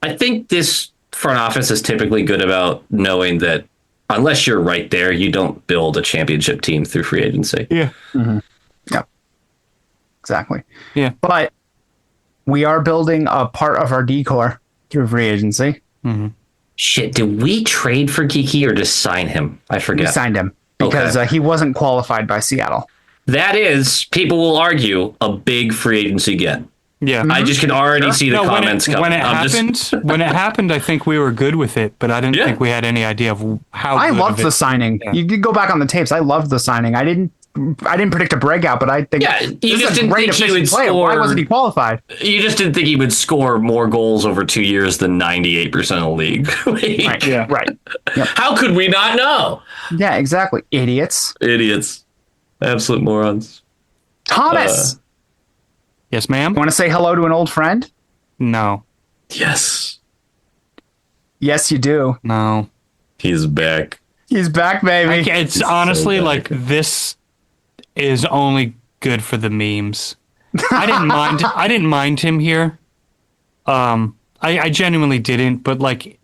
I think this front office is typically good about knowing that unless you're right there, you don't build a championship team through free agency. Yeah. Mm-hmm. Yeah. Exactly. Yeah. But we are building a part of our decor through free agency. Mm-hmm. Shit, did we trade for Kiki or just sign him? I forget. We signed him because he wasn't qualified by Seattle. That is, people will argue, a big free agency get. Yeah, I just can already see the comments coming. When it happened, I think we were good with it, but I didn't think we had any idea of how. I loved the signing. Yeah. You could go back on the tapes. I loved the signing. I didn't predict a breakout, but I think you just didn't think he would score. Why wasn't he qualified? You just didn't think he would score more goals over 2 years than 98% of the league. Right. Yeah. Right. Yep. How could we not know? Yeah. Exactly. Idiots. Absolute morons. Thomas. Yes, ma'am. You want to say hello to an old friend? No. Yes. Yes, you do. No. He's back. He's back, baby. It's honestly so like this is only good for the memes. I didn't mind him here. I genuinely didn't, but like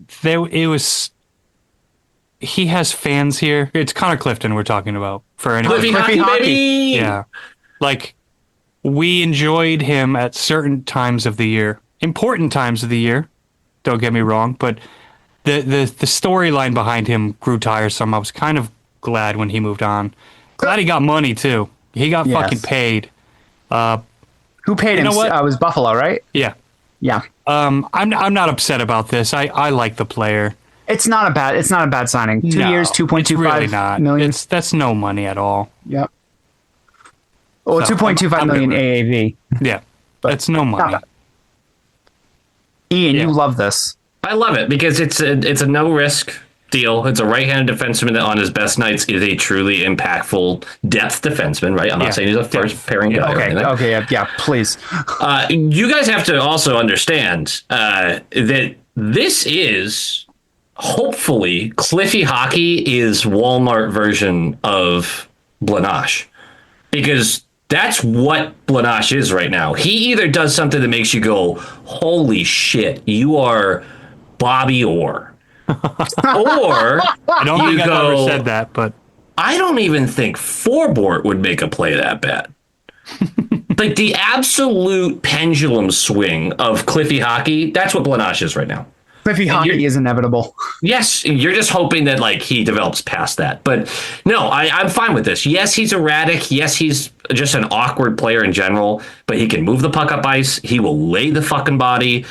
he has fans here. It's Connor Clifton we're talking about for anyone. Cliffy hockey. Yeah. Like we enjoyed him at certain times of the year, important times of the year. Don't get me wrong, but the storyline behind him grew tiresome. I was kind of glad when he moved on. Glad he got money too. He got fucking paid. Who paid him? It was Buffalo, right? Yeah. Yeah. I'm not upset about this. I like the player. It's not a bad signing. 2 years, $2.25 million. That's no money at all. Yep. Well, $2.25 million AAV. Yeah, that's no money. Ian, you love this. I love it because it's a no risk deal. It's a right-handed defenseman that on his best nights is a truly impactful depth defenseman, right? I'm not saying he's a first pairing guy. Okay, please. You guys have to also understand that this is hopefully Cliffy Hockey is Walmart version of Blanash, because that's what Blanash is right now. He either does something that makes you go, holy shit, you are Bobby Orr. Or I don't think I've ever said that, but I don't even think Forbort would make a play that bad. Like the absolute pendulum swing of Cliffy Hockey, that's what Blanash is right now. Cliffy Hockey is inevitable. Yes, you're just hoping that like he develops past that. But no, I'm fine with this. Yes, he's erratic. Yes, he's just an awkward player in general, but he can move the puck up ice. He will lay the fucking body.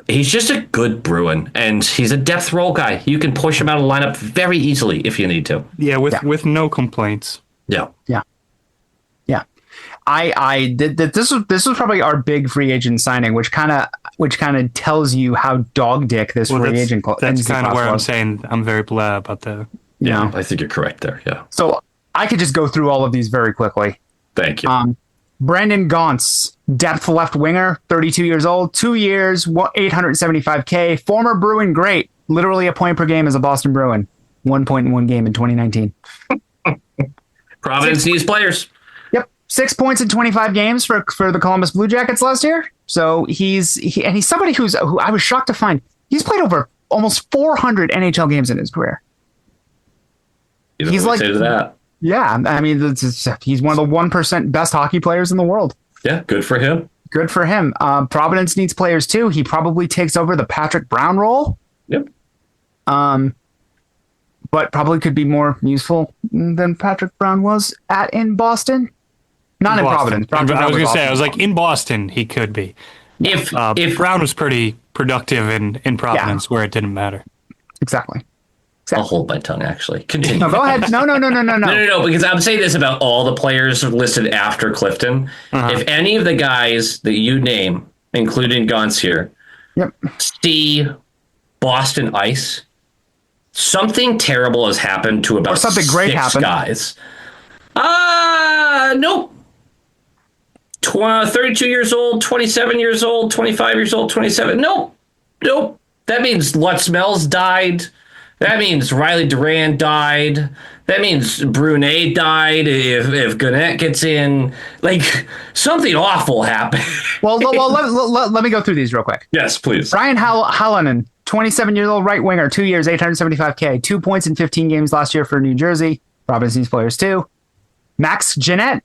He's just a good Bruin, and he's a depth role guy. You can push him out of the lineup very easily if you need to. Yeah, with no complaints. Yeah. This was probably our big free agent signing, which kind of tells you how dog dick this free agent. That's kind of where I'm saying I'm very blah about the. Yeah, I think you're correct there. Yeah. So I could just go through all of these very quickly. Thank you. Brandon Gaunce, depth left winger, 32 years old, 2 years, $875K, former Bruin great, literally a point per game as a Boston Bruin, 1 point in one game in 2019. Providence needs players. Yep, 6 points in 25 games for the Columbus Blue Jackets last year. So he's somebody who I was shocked to find he's played over almost 400 NHL games in his career. He's like say to that. Yeah, I mean, he's one of the 1% best hockey players in the world. Yeah, good for him. Good for him. Providence needs players too. He probably takes over the Patrick Brown role. Yep. But probably could be more useful than Patrick Brown was in Boston. Not in Providence. I was going to say, I was like, in Boston, he could be. If Brown was pretty productive in Providence, where it didn't matter. Exactly. I'll hold my tongue, actually. Continue. No, go ahead. No. No, because I'm saying this about all the players listed after Clifton. If any of the guys that you name, including Gaunce here, see Boston ice, something terrible has happened to about something great happened. Guys. Nope. 32 years old, 27 years old, 25 years old, 27. Nope. That means Lutz Mel's died. That means Riley Duran died. That means Brunet died if Gannett gets in. Like, something awful happened. Well, let me go through these real quick. Yes, please. Brian Hallonen, 27 years old right winger, 2 years, $875K, 2 points in 15 games last year for New Jersey. Providence needs players too. Max Jeanette,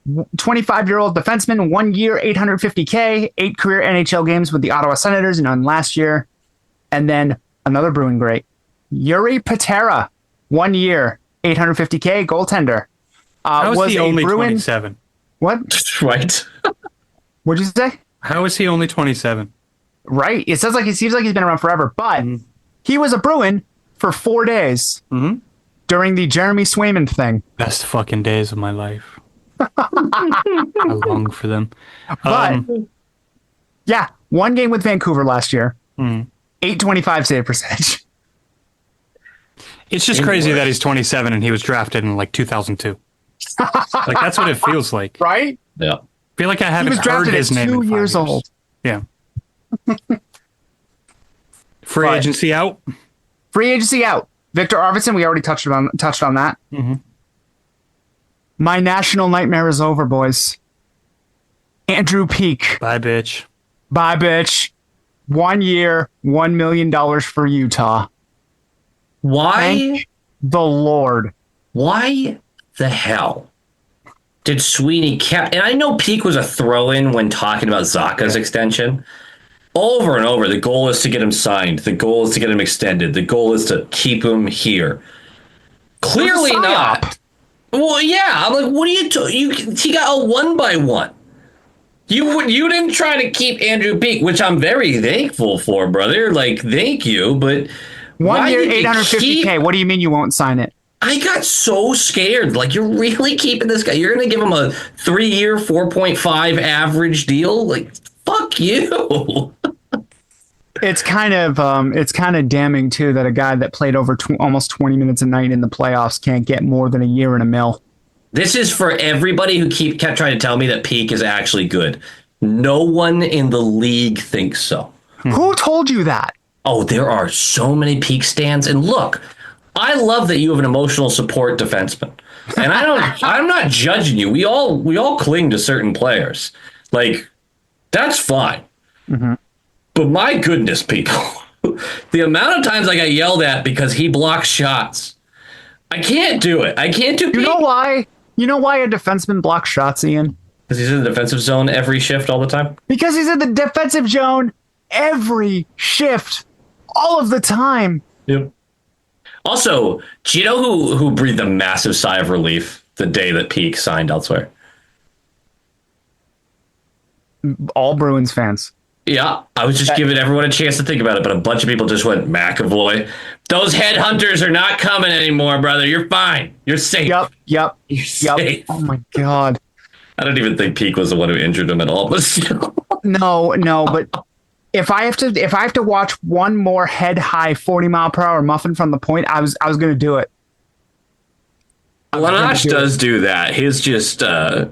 25-year-old defenseman, 1 year, $850K, 8 career NHL games with the Ottawa Senators, none last year. And then another Bruin great, Yuri Patera, 1 year, $850K, goaltender. How is he only 27? What? Right. What'd you say? How is he only 27? Right. It seems like he's been around forever, but he was a Bruin for 4 days during the Jeremy Swayman thing. Best fucking days of my life. I long for them. But yeah, 1 game with Vancouver last year. 825 save percentage. It's just crazy that he's 27 and he was drafted in like 2002. Like, that's what it feels like. Right? Yeah. I feel like I haven't heard his name in 5 years. 2 years old. Yeah. Free agency out. Free agency out. Victor Arvidsson, we already touched on that. My national nightmare is over, boys. Andrew Peak. Bye, bitch. 1 year, $1 million for Utah. Why? Thank the Lord. Why the hell did Sweeney and I know Peak was a throw-in when talking about Zaka's extension. Over and over, the goal is to get him signed. The goal is to get him extended. The goal is to keep him here. Clearly not. Well, yeah. I'm like, what are you? He got a 1-by-1. You didn't try to keep Andrew Peak, which I'm very thankful for, brother. Like, thank you, but 1 year, $850K. What do you mean you won't sign it? I got so scared. Like, you're really keeping this guy? You're going to give him a 3-year, 4.5 average deal? Like, fuck you. It's kind of damning too that a guy that played over almost 20 minutes a night in the playoffs can't get more than a year and $1 million. This is for everybody who kept trying to tell me that Peak is actually good. No one in the league thinks so. Who told you that? Oh, there are so many Peak stands. And look, I love that you have an emotional support defenseman. And I'm not judging you. We all cling to certain players. Like, that's fine. But my goodness, people, the amount of times I got yelled at because he blocks shots. I can't do it. I can't do it. You know why? You know why a defenseman blocks shots, Ian? Because he's in the defensive zone every shift all the time? Because he's in the defensive zone every shift, all of the time. Yep. Also, do you know who breathed a massive sigh of relief the day that Peak signed elsewhere? All Bruins fans. Yeah, I was just giving everyone a chance to think about it, but a bunch of people just went, McAvoy. Those headhunters are not coming anymore, brother. You're fine. You're safe. Yep. You're safe. Oh, my God. I don't even think Peak was the one who injured him at all, but still. No, but if I have to watch one more head high 40-mile-per-hour muffin from the point, I was going to do it. Lanache does do that. His are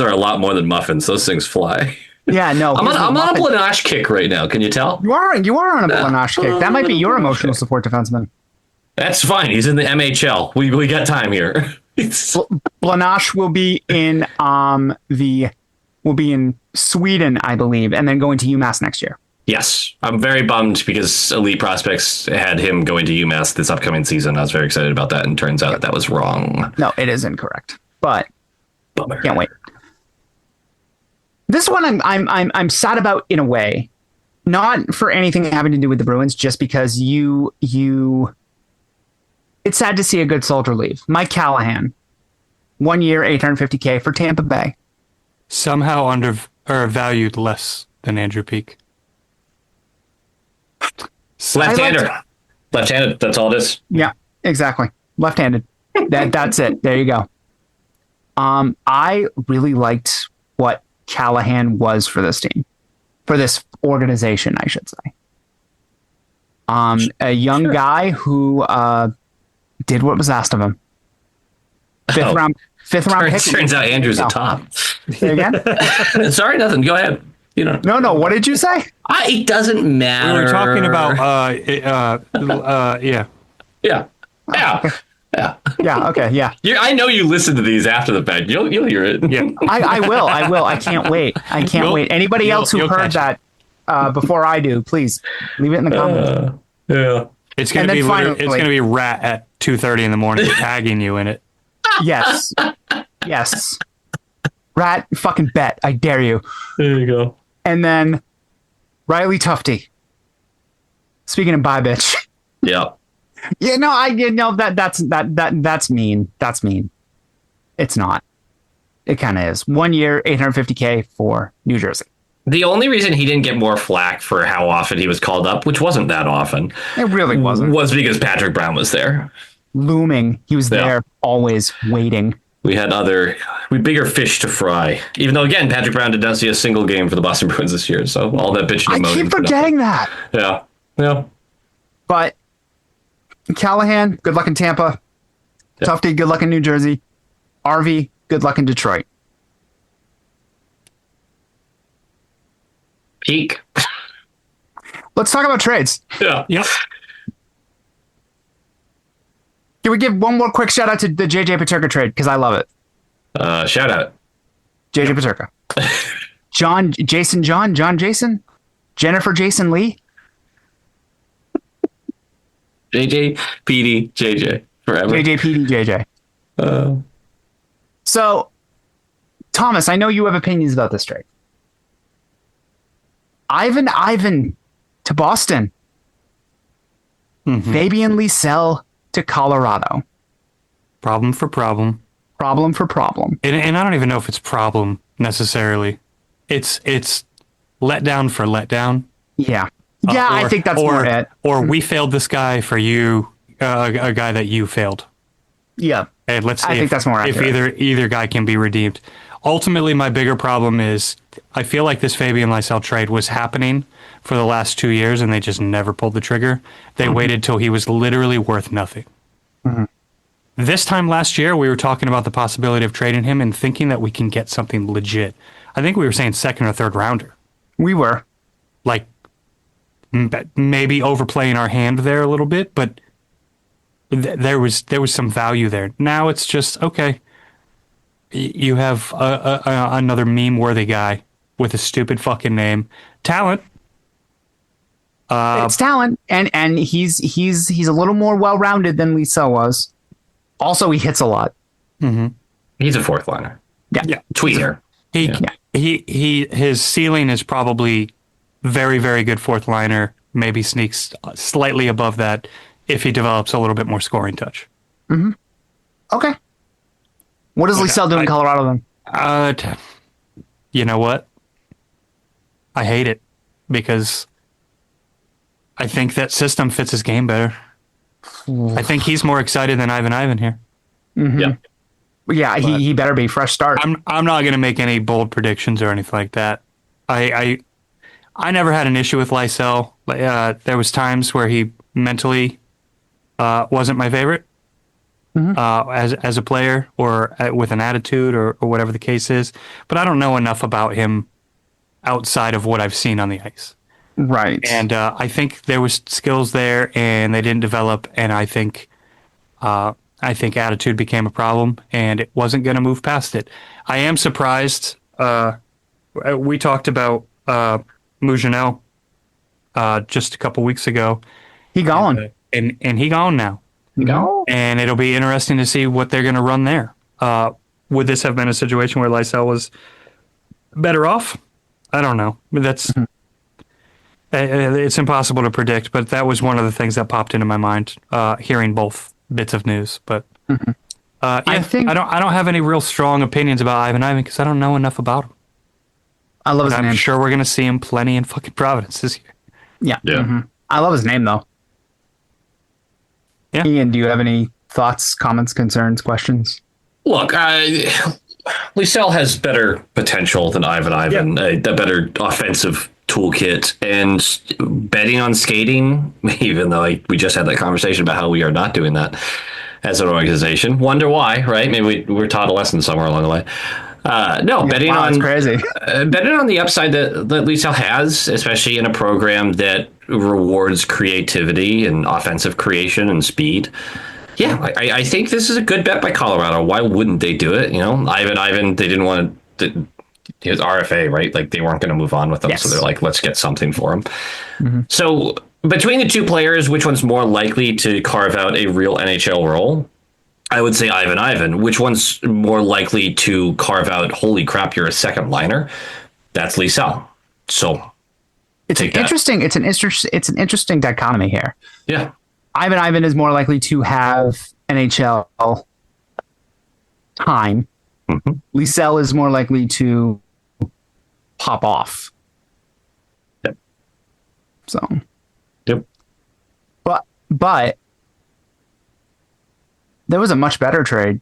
a lot more than muffins. Those things fly. Yeah, no. I'm on a Lanache kick right now. Can you tell? You are on a Lanache kick. That might be your emotional support defenseman. That's fine. He's in the MHL. We got time here. Lanache will be in Sweden, I believe, and then going to UMass next year. Yes, I'm very bummed because Elite Prospects had him going to UMass this upcoming season. I was very excited about that, and turns out that was wrong. No, it is incorrect. But Bummer. can't wait. This one I'm sad about in a way, not for anything having to do with the Bruins, just because it's sad to see a good soldier leave. Mike Callahan, 1 year, $850K for Tampa Bay. Somehow valued less than Andrew Peak. Left-hander. Left-handed. That's all it is. Yeah, exactly. Left-handed. That's it. There you go. I really liked what Callahan was for this team, for this organization, I should say. A young guy who did what was asked of him. Fifth round pick. Turns out Andrew's a top. Say again? Sorry, nothing. Go ahead. You know. No. What did you say? It doesn't matter. We were talking about yeah. Yeah. Yeah. Okay. Yeah. I know you listen to these after the fact. You'll hear it. Yeah. I will. I can't wait. Wait. Anybody else who heard that before I do, please leave it in the comments. Yeah. It's gonna be Rat at 2:30 in the morning tagging you in it. Yes. Rat, fucking bet. I dare you. There you go. And then Riley Tufte. Speaking of bye bitch. Yeah. Yeah, no, that's mean. That's mean. It's not. It kind of is. 1 year, $850K for New Jersey. The only reason he didn't get more flack for how often he was called up, which wasn't that often, It really wasn't. was because Patrick Brown was there. Looming. He was there, always waiting. We had bigger fish to fry. Even though, again, Patrick Brown did not see a single game for the Boston Bruins this year. So all that bitching and I moaning. keep forgetting that. Yeah. But Callahan, good luck in Tampa. Yeah. Tufte, good luck in New Jersey. RV, good luck in Detroit. Peak. Let's talk about trades. Yeah. Yep. Can we give one more quick shout out to the JJ Peterka trade? Because I love it. Shout out. JJ Peterka. Jason, Jennifer Jason Lee. JJ, PD, JJ. Forever. JJ, PD, JJ. So, Thomas, I know you have opinions about this trade. Ivan to Boston. Mm-hmm. Fabian Lysell to Colorado. Problem for problem. Problem for problem. And I don't even know if it's problem necessarily. It's letdown for letdown. Yeah. Yeah, I think that's more it. Or we failed this guy for you, a guy that you failed. Yeah. And let's see I think that's more accurate. if either guy can be redeemed. Ultimately, my bigger problem is I feel like this Fabian Lysell trade was happening for the last 2 years, and they just never pulled the trigger. They waited till he was literally worth nothing. Mm-hmm. This time last year, we were talking about the possibility of trading him and thinking that we can get something legit. I think we were saying second or third rounder. We were. Like, maybe overplaying our hand there a little bit, but there was some value there. Now it's just, okay, you have another meme-worthy guy with a stupid fucking name. Talent. It's talent, and he's a little more well-rounded than Lysell was. Also, he hits a lot. Mm-hmm. He's a fourth liner. Yeah. Tweeter. His ceiling is probably very, very good fourth liner. Maybe sneaks slightly above that if he develops a little bit more scoring touch. Mm-hmm. Okay. What does Lysell do in Colorado then? You know what? I hate it because I think that system fits his game better. I think he's more excited than Ivan here. Mm-hmm. Yeah. Yeah, he better be fresh start. I'm not going to make any bold predictions or anything like that. I never had an issue with Lysell. There was times where he mentally wasn't my favorite as a player or with an attitude or whatever the case is. But I don't know enough about him outside of what I've seen on the ice. Right. And I think there was skills there, and they didn't develop. And I think attitude became a problem, and it wasn't going to move past it. I am surprised. We talked about Mougenel just a couple weeks ago. He gone. And he gone now. No. And it'll be interesting to see what they're going to run there. Would this have been a situation where Lysell was better off? I don't know. That's it's impossible to predict, but that was one of the things that popped into my mind hearing both bits of news. But I don't have any real strong opinions about Ivan because I don't know enough about him. I love his name. name. I'm sure we're going to see him plenty in fucking Providence this year. Yeah. Yeah. I love his name though. Yeah. Ian, do you have any thoughts, comments, concerns, questions? Look, Lysell has better potential than Ivan. A better offensive toolkit, and betting on skating, even though we just had that conversation about how we are not doing that as an organization. Wonder why, right? Maybe we were taught a lesson somewhere along the way. Betting on crazy. Betting on the upside that Lysell has, especially in a program that rewards creativity and offensive creation and speed. Yeah, I think this is a good bet by Colorado. Why wouldn't they do it? You know, Ivan, they didn't want to. He was RFA, right? Like they weren't going to move on with him, yes. So they're like, let's get something for him. So between the two players, which one's more likely to carve out a real NHL role? I would say Ivan. Which one's more likely to carve out? Holy crap, you're a second liner. That's Lysell. So it's an interesting dichotomy here. Yeah. Ivan is more likely to have NHL time. Lysell is more likely to pop off. Yep. So. Yep. But there was a much better trade.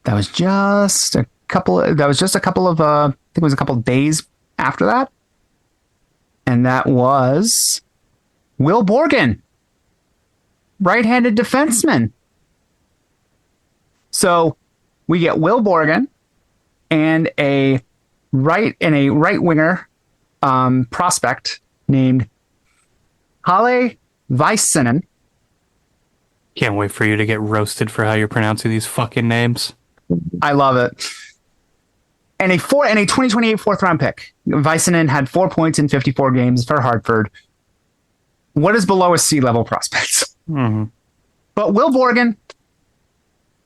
That was just a couple of I think it was a couple of days after that. And that was Will Borgen, right-handed defenseman. So we get Will Borgen and a right winger prospect named Halle Väisänen. Can't wait for you to get roasted for how you're pronouncing these fucking names. I love it. And a 2028 fourth round pick. Väisänen had 4 points in 54 games for Hartford. What is below a C-level prospect? Mm-hmm. But Will Borgen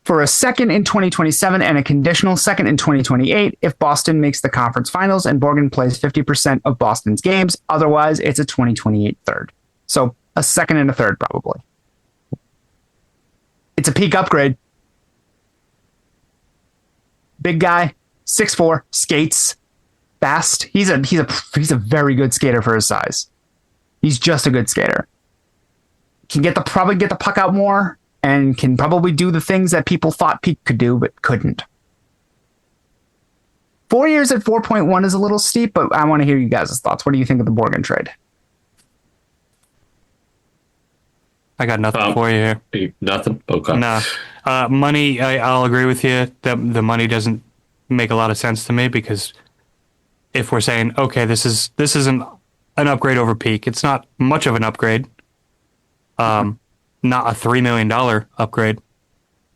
for a second in 2027 and a conditional second in 2028 if Boston makes the conference finals and Borgen plays 50% of Boston's games. Otherwise, it's a 2028 third. So a second and a third probably. It's a peak upgrade. Big guy, 6'4", skates, fast. He's a very good skater for his size. He's just a good skater. Can probably get the puck out more and can probably do the things that people thought Peak could do but couldn't. 4 years at 4.1 is a little steep, but I want to hear you guys' thoughts. What do you think of the Borgen trade? I got nothing for you here. Nothing? Okay. Nah. Money, I'll agree with you that the money doesn't make a lot of sense to me because if we're saying, okay, this is an upgrade over Peak, it's not much of an upgrade. Not a $3 million upgrade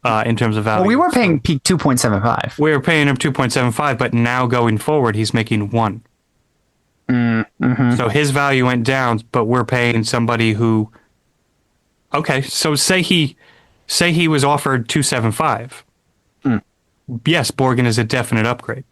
in terms of value. Well, we were paying Peak 2.75. We were paying him 2.75, but now going forward, he's making 1. Mm-hmm. So his value went down, but we're paying somebody who. Okay, so say he was offered 275. Yes, Borgen is a definite upgrade.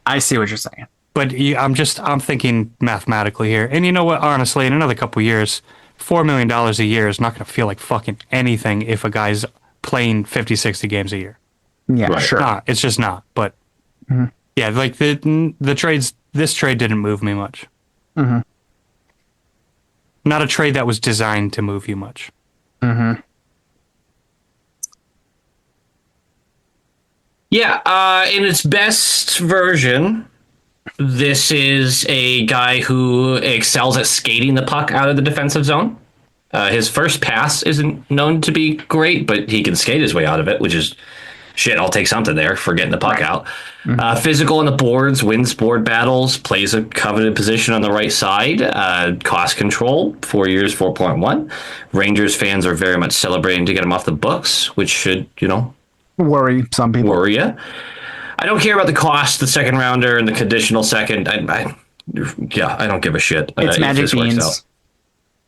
I see what you're saying. But I'm thinking mathematically here. And you know what? Honestly, in another couple of years, $4 million a year is not going to feel like fucking anything if a guy's playing 50, 60 games a year. Yeah, right. Sure. It's just not. But yeah, like this trade didn't move me much. Mm-hmm. Not a trade that was designed to move you much. Mm-hmm. Yeah, in its best version, this is a guy who excels at skating the puck out of the defensive zone. His first pass isn't known to be great, but he can skate his way out of it, which is shit. I'll take something there for getting the puck out. Physical on the boards, wins board battles, plays a coveted position on the right side. Cost control, 4 years, 4.1. Rangers fans are very much celebrating to get him off the books, which should, Worry some people. worry you. I don't care about the cost, the second rounder, and the conditional second. I don't give a shit. It's if magic this works beans. out.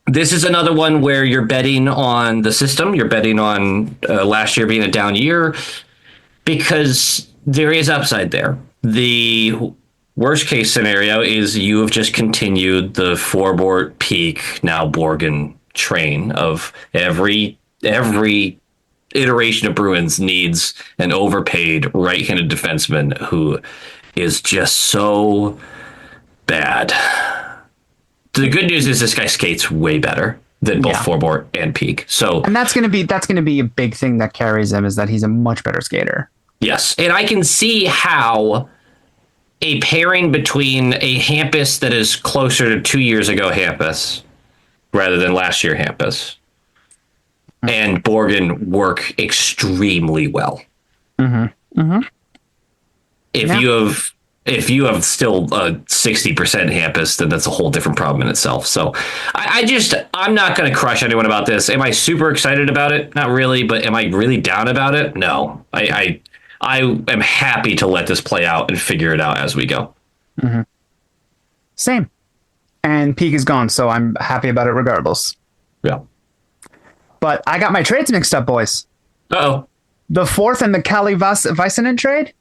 This is another one where you're betting on the system. You're betting on last year being a down year because there is upside there. The worst case scenario is you have just continued the Forbort Peak, now Borgen train of every iteration of Bruins needs an overpaid right-handed defenseman who is just so bad. The good news is this guy skates way better than both Forbort and Peak. So, And that's gonna be a big thing that carries him, is that he's a much better skater. yes, and I can see how a pairing between a Hampus that is closer to 2 years ago Hampus rather than last year Hampus and Borgen work extremely well. If you have still a 60% Hampus, then that's a whole different problem in itself. So I'm not going to crush anyone about this. Am I super excited about it? Not really, but am I really down about it? No. I am happy to let this play out and figure it out as we go. Same. And Peak is gone, so I'm happy about it regardless. Yeah. But I got my trades mixed up, boys. Uh-oh. The fourth and the Kali Väisänen trade,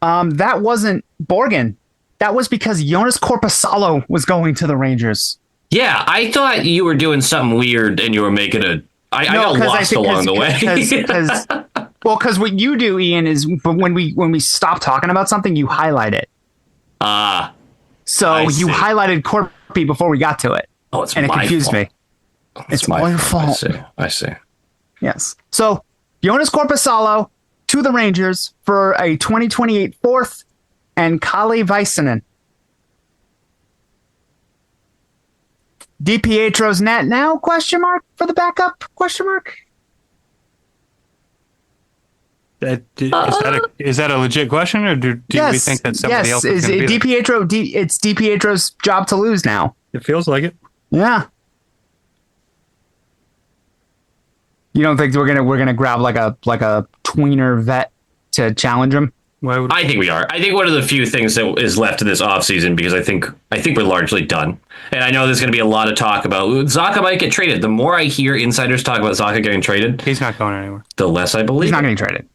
that wasn't Borgen. That was because Jonas Korpisalo was going to the Rangers. Yeah, I thought you were doing something weird and you were making I got lost along the way. Because what you do, Ian, is when we stop talking about something, you highlight it. So I you see. highlighted Corpy before we got to it. Oh, it's and it my confused fault. me. It's all your fault. I see. Yes. So Jonas Korpisalo to the Rangers for a 2028 fourth and Kali Väisänen. DiPietro's net now? Question mark for the backup? Question mark. Is that a legit question, or do we think that somebody else is going to be there? It's DiPietro's job to lose now. It feels like it. Yeah. You don't think we're gonna grab like a tweener vet to challenge him? Why would I think we are. I think one of the few things that is left in this offseason, because I think we're largely done. And I know there's going to be a lot of talk about Zacha might get traded. The more I hear insiders talk about Zacha getting traded, he's not going anywhere. the less I believe. He's not getting traded.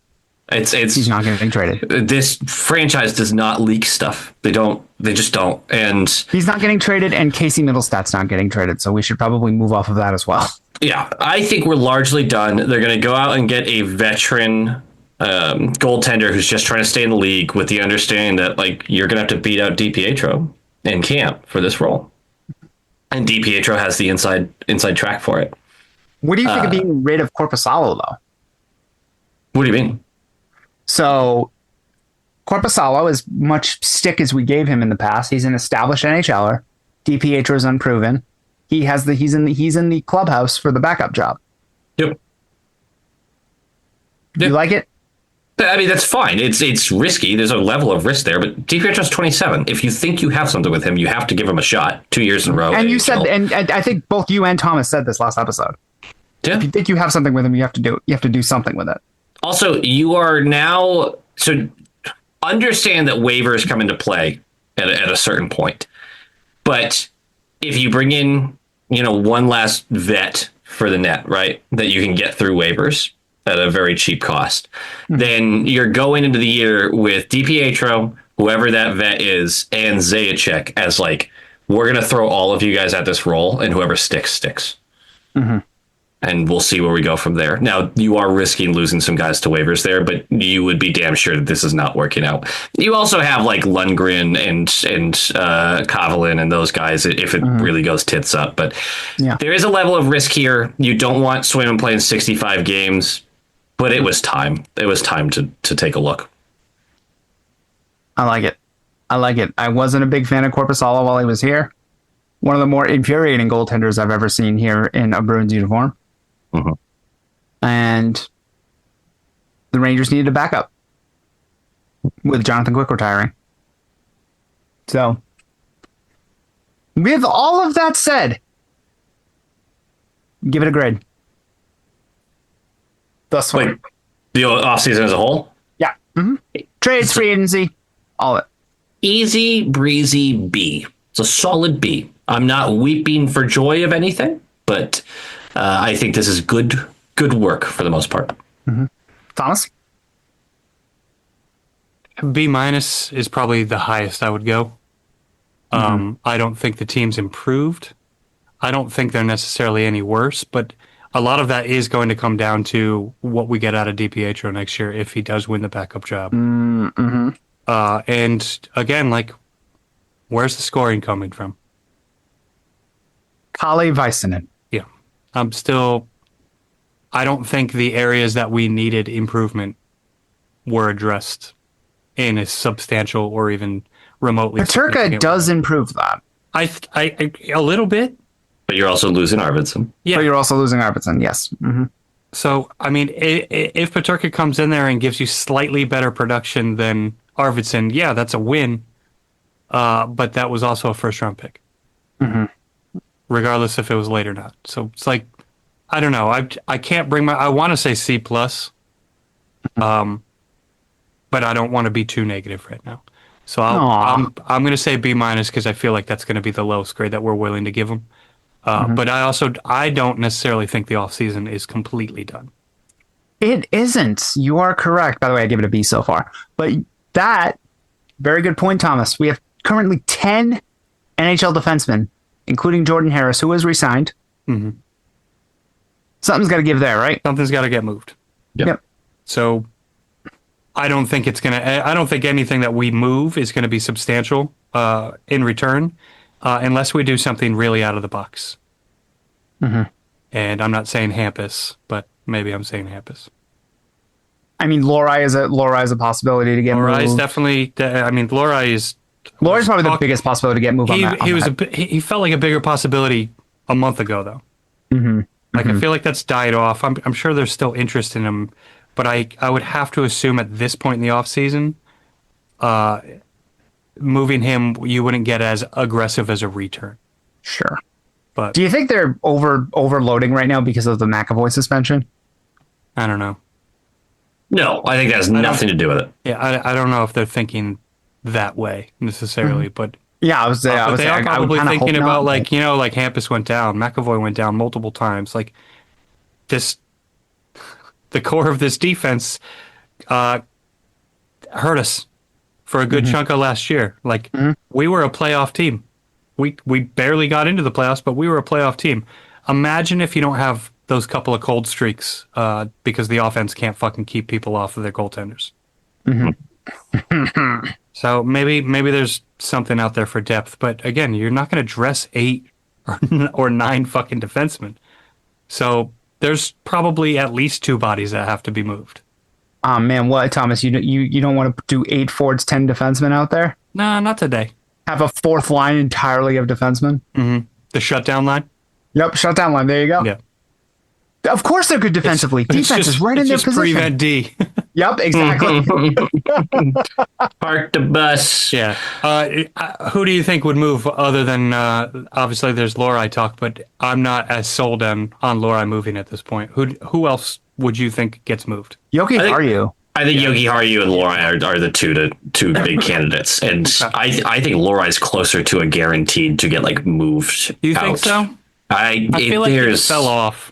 He's not getting traded. This franchise does not leak stuff. They just don't. And He's not getting traded, and Casey Middlestad's not getting traded. So we should probably move off of that as well. yeah, I think we're largely done. They're going to go out and get a veteran goaltender who's just trying to stay in the league, with the understanding that you're going to have to beat out DiPietro in camp for this role. And DiPietro has the inside track for it. What do you think of being rid of Korpisalo, though? What do you mean? So Korpisalo, as much stick as we gave him in the past, he's an established NHLer. DiPietro is unproven. He's in the clubhouse for the backup job. Yep. You like it? I mean, that's fine. It's risky. There's a level of risk there, but DiPietro's 27. If you think you have something with him, you have to give him a shot. 2 years in a row. And you said, and I think both you and Thomas said this last episode. Yeah. If you think you have something with him, you have to do something with it. Also, you are now, so understand that waivers come into play at a certain point. But if you bring in, one last vet for the net, right, that you can get through waivers at a very cheap cost, then you're going into the year with DiPietro, whoever that vet is, and Zajac as we're going to throw all of you guys at this role, and whoever sticks. Mm-hmm. And we'll see where we go from there. Now, you are risking losing some guys to waivers there, but you would be damn sure that this is not working out. You also have Lundgren and Kovalin and those guys if it really goes tits up. But there is a level of risk here. You don't want Swayman playing 65 games. But it was time. It was time to take a look. I like it. I wasn't a big fan of Korpisalo while he was here. One of the more infuriating goaltenders I've ever seen here in a Bruins uniform. Mm-hmm. And the Rangers needed a backup with Jonathan Quick retiring. So, with all of that said, give it a grade. Thus far. Wait, the offseason as a whole? Yeah. Mm-hmm. Trades, free agency, all of it. Easy breezy B. It's a solid B. I'm not weeping for joy of anything, but I think this is good work for the most part. Mm-hmm. Thomas? B- is probably the highest I would go. I don't think the team's improved. I don't think they're necessarily any worse, but a lot of that is going to come down to what we get out of DiPietro next year if he does win the backup job. Mm-hmm. And again, like, where's the scoring coming from? Kalle Väisänen. Yeah. I don't think the areas that we needed improvement were addressed in a substantial or even remotely. Paterka does improve that. I a little bit. But you're also losing Arvidsson. Yeah. But you're also losing Arvidsson, yes. Mm-hmm. So, I mean, if Paterka comes in there and gives you slightly better production than Arvidsson, yeah, that's a win. But that was also a first-round pick. Mm-hmm. Regardless if it was late or not. So it's like, I don't know. I can't bring I want to say C+, but I don't want to be too negative right now. So I'm going to say B- because I feel like that's going to be the lowest grade that we're willing to give them. But I don't necessarily think the offseason is completely done. It isn't. You are correct. By the way, I give it a B so far. But that, very good point, Thomas. We have currently 10 NHL defensemen, including Jordan Harris, who was re-signed. Mm-hmm. Something's got to give there, right? Something's got to get moved. Yep. So I don't think anything that we move is going to be substantial in return, unless we do something really out of the box. Mm-hmm. And I'm not saying Hampus, but maybe I'm saying Hampus. I mean, Lohrei is a possibility to get moved. Lohrei is definitely. I mean, Lohrei Lohrei's probably the biggest possibility to get moved. He felt like a bigger possibility a month ago, though. Mm-hmm. Like, I feel like that's died off. I'm sure there's still interest in him, but I would have to assume at this point in the offseason, moving him, you wouldn't get as aggressive as a return. Sure. But do you think they're overloading right now because of the McAvoy suspension? I don't know. No, I think that has nothing to do with it. Yeah, I don't know if they're thinking that way necessarily, but yeah, I was probably thinking about like Hampus went down, McAvoy went down multiple times. Like the core of this defense hurt us for a good chunk of last year. Like we were a playoff team. We barely got into the playoffs, but we were a playoff team. Imagine if you don't have those couple of cold streaks because the offense can't fucking keep people off of their goaltenders. Mm-hmm. So maybe there's something out there for depth, but again, you're not going to dress 8 or 9 fucking defensemen. So there's probably at least 2 bodies that have to be moved. Oh man, what, Thomas? You don't want to do 8 forwards, 10 defensemen out there? Nah, not today. Have a fourth line entirely of defensemen? Mm-hmm. The shutdown line? Yep, shutdown line. There you go. Yeah. Of course they're good defensively. Defense is right in their position. Prevent D. Yep, exactly. Park the bus. Yeah. Who do you think would move other than, obviously there's Lohrei talk, but I'm not as sold on Lohrei moving at this point. Who else would you think gets moved? Yogi Haru. I think Yogi Haru and Lohrei are the two big candidates. And I think Lohrei closer to a guaranteed to get like moved. You think so? I feel like it fell off.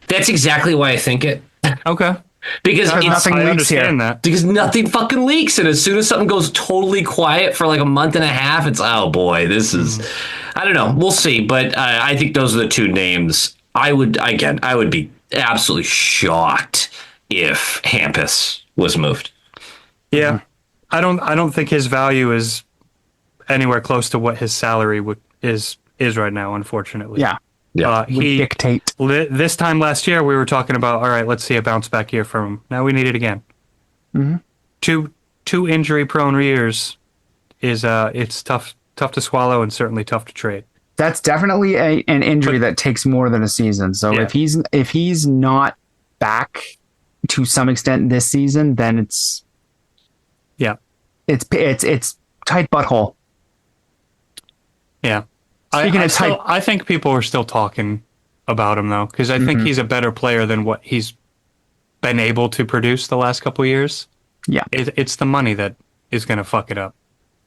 That's exactly why I think it. Okay. Because nothing leaks here. That. Because nothing fucking leaks, and as soon as something goes totally quiet for like a month and a half, it's oh boy, this is. I don't know. We'll see, but I think those are the 2 names. I would be absolutely shocked if Hampus was moved. Yeah, I don't think his value is anywhere close to what his salary is right now. Unfortunately. Yeah. Yeah. He dictate. This time last year, we were talking about, all right, let's see a bounce back year from him. Now we need it again. Mm-hmm. Two injury prone years is it's tough to swallow and certainly tough to trade. That's definitely an injury that takes more than a season. So Yeah. if he's not back to some extent this season, then it's tight butthole. Yeah. Speaking of tight, I think people are still talking about him though, because I think he's a better player than what he's been able to produce the last couple of years. yeah, It's the money that is going to fuck it up.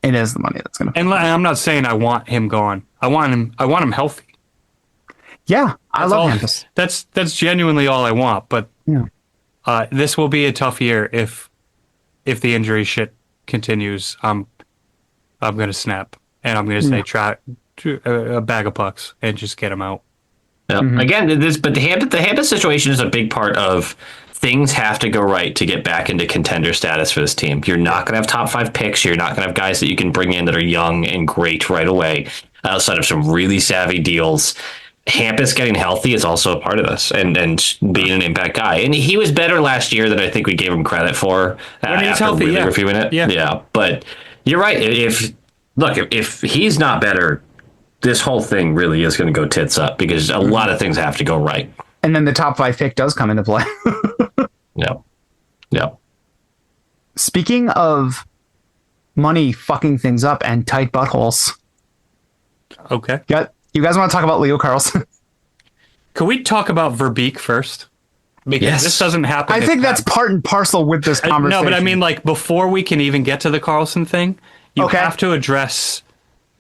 it is the money that's gonna. And I'm not saying I want him gone. I want him healthy. Yeah, I love him. That's genuinely all I want. But Yeah. this will be a tough year if the injury shit continues. I'm gonna snap and I'm gonna say try a bag of pucks and just get him out. Yeah. Again, but the Hampton situation is a big part of things have to go right to get back into contender status for this team. You're not going to have top 5 picks. You're not going to have guys that you can bring in that are young and great right away outside of some really savvy deals. Hampus getting healthy is also a part of this and being an impact guy. And he was better last year than I think we gave him credit for When he's after healthy, really yeah. reviewing it. Yeah. But you're right. If he's not better, this whole thing really is going to go tits up because a lot of things have to go right. And then the top 5 pick does come into play. Yeah. Speaking of money fucking things up and tight buttholes, Okay. you guys want to talk about Leo Carlson? Could we talk about Verbeek first? Because Yes. this doesn't happen. I think that's part and parcel with this conversation. No, but I mean, like, before we can even get to the Carlson thing, you Okay. have to address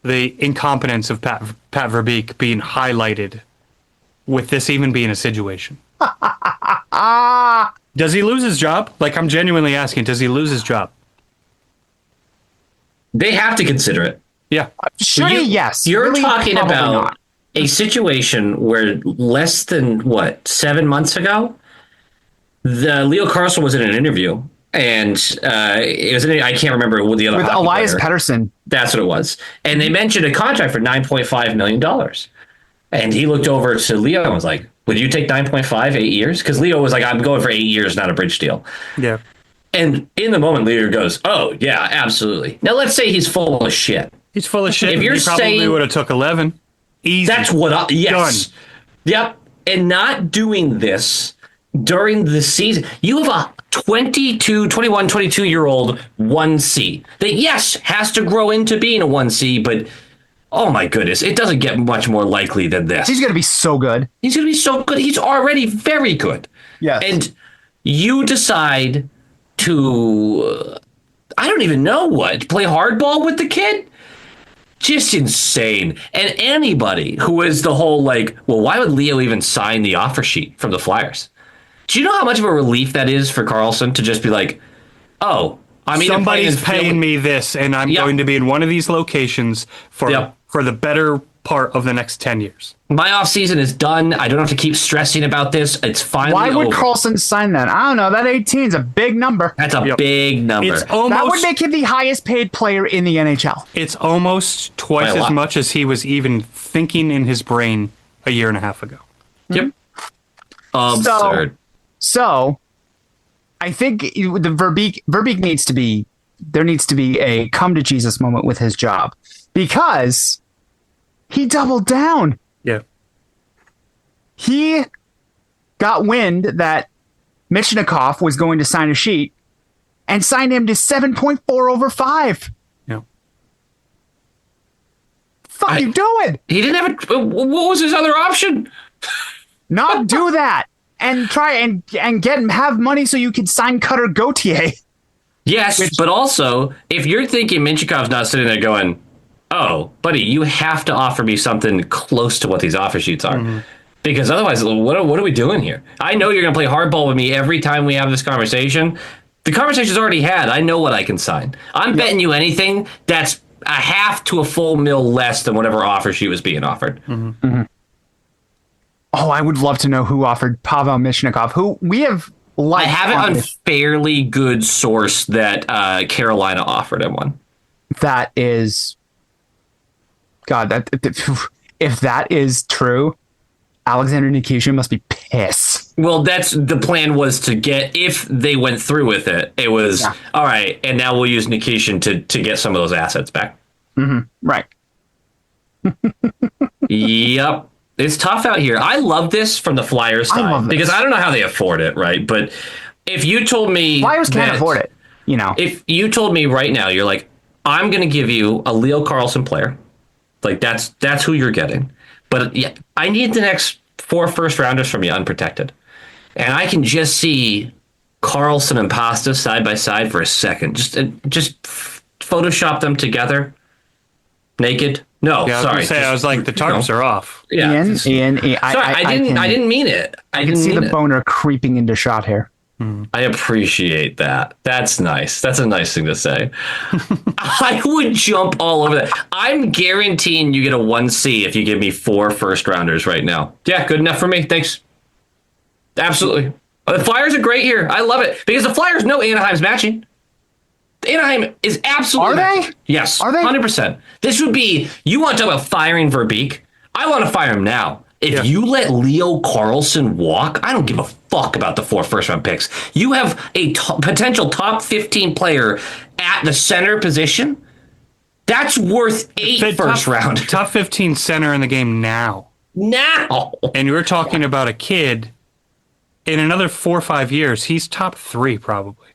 the incompetence of Pat Verbeek being highlighted with this even being a situation. Does he lose his job? Like, I'm genuinely asking, does he lose his job? They have to consider it. Yeah. should he? Yes. You're Really, talking probably about not. a situation where less than 7 months ago, the Leo Carlson was in an interview, and it was I can't remember what the other with hockey Elias player. Pettersson. That's what it was, and they mentioned a contract for $9.5 million, and he looked over to Leo and was like, "Would you take 9.5 8 years?" Because Leo was like, "I'm going for 8 years, not a bridge deal." Yeah. And in the moment, Leo goes, "Oh yeah, absolutely." Now let's say he's full of shit. He's full of shit. If you're he probably saying- would have took 11. Easy. That's what yes. Done. Yep. And not doing this during the season. You have a 21, 22-year-old 1C that, yes, has to grow into being a 1C, but oh my goodness, it doesn't get much more likely than this. He's going to be so good. He's going to be so good. He's already very good. Yes. And you decide to, I don't even know what, play hardball with the kid? Just insane. And anybody who is the whole like, well, why would Leo even sign the offer sheet from the Flyers? Do you know how much of a relief that is for Carlson to just be like, oh, I'm either Somebody's playing paying me this, and I'm Yep. going to be in one of these locations for Yep. the better part of the next 10 years. my off season is done. I don't have to keep stressing about this. It's finally Why would over. Carlson sign that? I don't know. That 18 is a big number. That's a Yep. big number. It's That would almost make him the highest paid player in the NHL. it's almost twice By a as lot. much as he was even thinking in his brain a year and a half ago. Yep. Absurd. So, I think the Verbeek needs to be, there needs to be a come to Jesus moment with his job because he doubled down. Yeah. He got wind that Michnikov was going to sign a sheet and signed him to 7.4 over 5. Yeah. Fuck you doing? He didn't have a. What was his other option? Not do that and try and have money so you can sign Cutter Gauthier. Yes, but also, if you're thinking Minchikov's not sitting there going, oh, buddy, you have to offer me something close to what these offer sheets are. Because otherwise, what are we doing here? I know you're going to play hardball with me every time we have this conversation. The conversation's already had. I know what I can sign. I'm betting you anything that's a half to a full mil less than whatever offer sheet was being offered. Oh, I would love to know who offered Pavel Michnikov, who we have I liked. have it on on this. fairly good source that Carolina offered him one. That is, God, that if that is true, Alexander Nikishin must be pissed. Well, that's the plan was to get, if they went through with it, it was, all right, and now we'll use Nikishin to get some of those assets back. Right. Yep. It's tough out here. I love this from the Flyers side because I don't know how they afford it, right? But if you told me Flyers can't afford it, you know. If you told me right now, you're like, I'm going to give you a Leo Carlson player. Like that's who you're getting. But yeah, I need the next 4 first-rounders from you unprotected. And I can just see Carlson and Pasta side by side for a second. Just Photoshop them together. Naked. No, yeah, sorry. I was like, the tarps are off. Yeah. Ian, sorry, I didn't mean it. I can see the boner creeping into shot here. I appreciate that. That's nice. That's a nice thing to say. I would jump all over that. I'm guaranteeing you get a 1C if you give me 4 first-rounders right now. Yeah, good enough for me. Thanks. Absolutely. The Flyers are great here. I love it. Because the Flyers know Anaheim's matching. Anaheim is absolutely... Are they? Yes. Are they? 100%. This would be... You want to talk about firing Verbeek? I want to fire him now. If you let Leo Carlson walk, I don't give a fuck about the 4 first-round picks. You have a potential top 15 player at the center position. That's worth 8 first round. Top 15 center in the game now. Now. And you're talking about a kid in another 4 or 5 years. He's top 3 probably.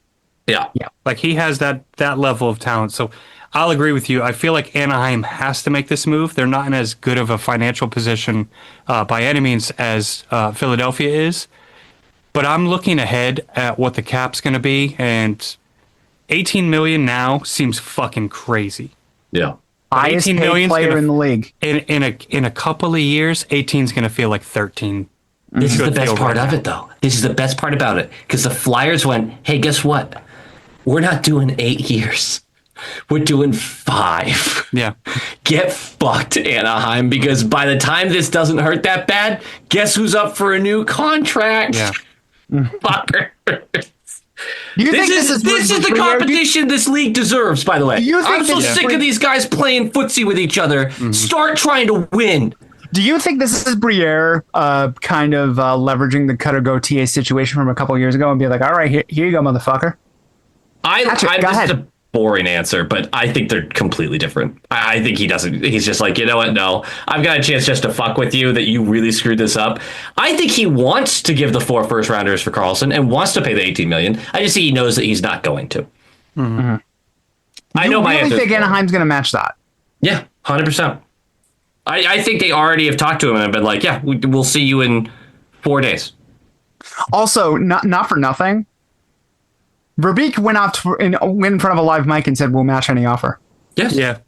Yeah. Like he has that level of talent. So I'll agree with you. I feel like Anaheim has to make this move. They're not in as good of a financial position by any means as Philadelphia is. But I'm looking ahead at what the cap's going to be, and 18 million now seems fucking crazy. Yeah. Highest paid player in the league. In a couple of years, 18 is going to feel like 13. This is the best part of it, though. This is the best part about it. Because the Flyers went, hey, guess what? We're not doing 8 years. We're doing 5. Yeah. Get fucked, Anaheim, because by the time this doesn't hurt that bad, guess who's up for a new contract? Yeah. Fuckers. Do you think This is the competition this league deserves, by the way. I'm so sick of these guys playing footsie with each other. Start trying to win. Do you think this is Briere kind of leveraging the Cutter Gauthier situation from a couple years ago and be like, all right, here you go, motherfucker? This is a boring answer, but I think they're completely different. I think he doesn't. He's just like, you know what? No, I've got a chance just to fuck with you that you really screwed this up. I think he wants to give the 4 first rounders for Carlson and wants to pay the 18 million. I just think he knows that he's not going to. Mm-hmm. I know my answer. I think Anaheim's going to match that. Yeah, 100%. I think they already have talked to him and have been like, yeah, we'll see you in 4 days. Also, not for nothing, Verbeek went in front of a live mic and said, we'll match any offer. Yes. Yeah.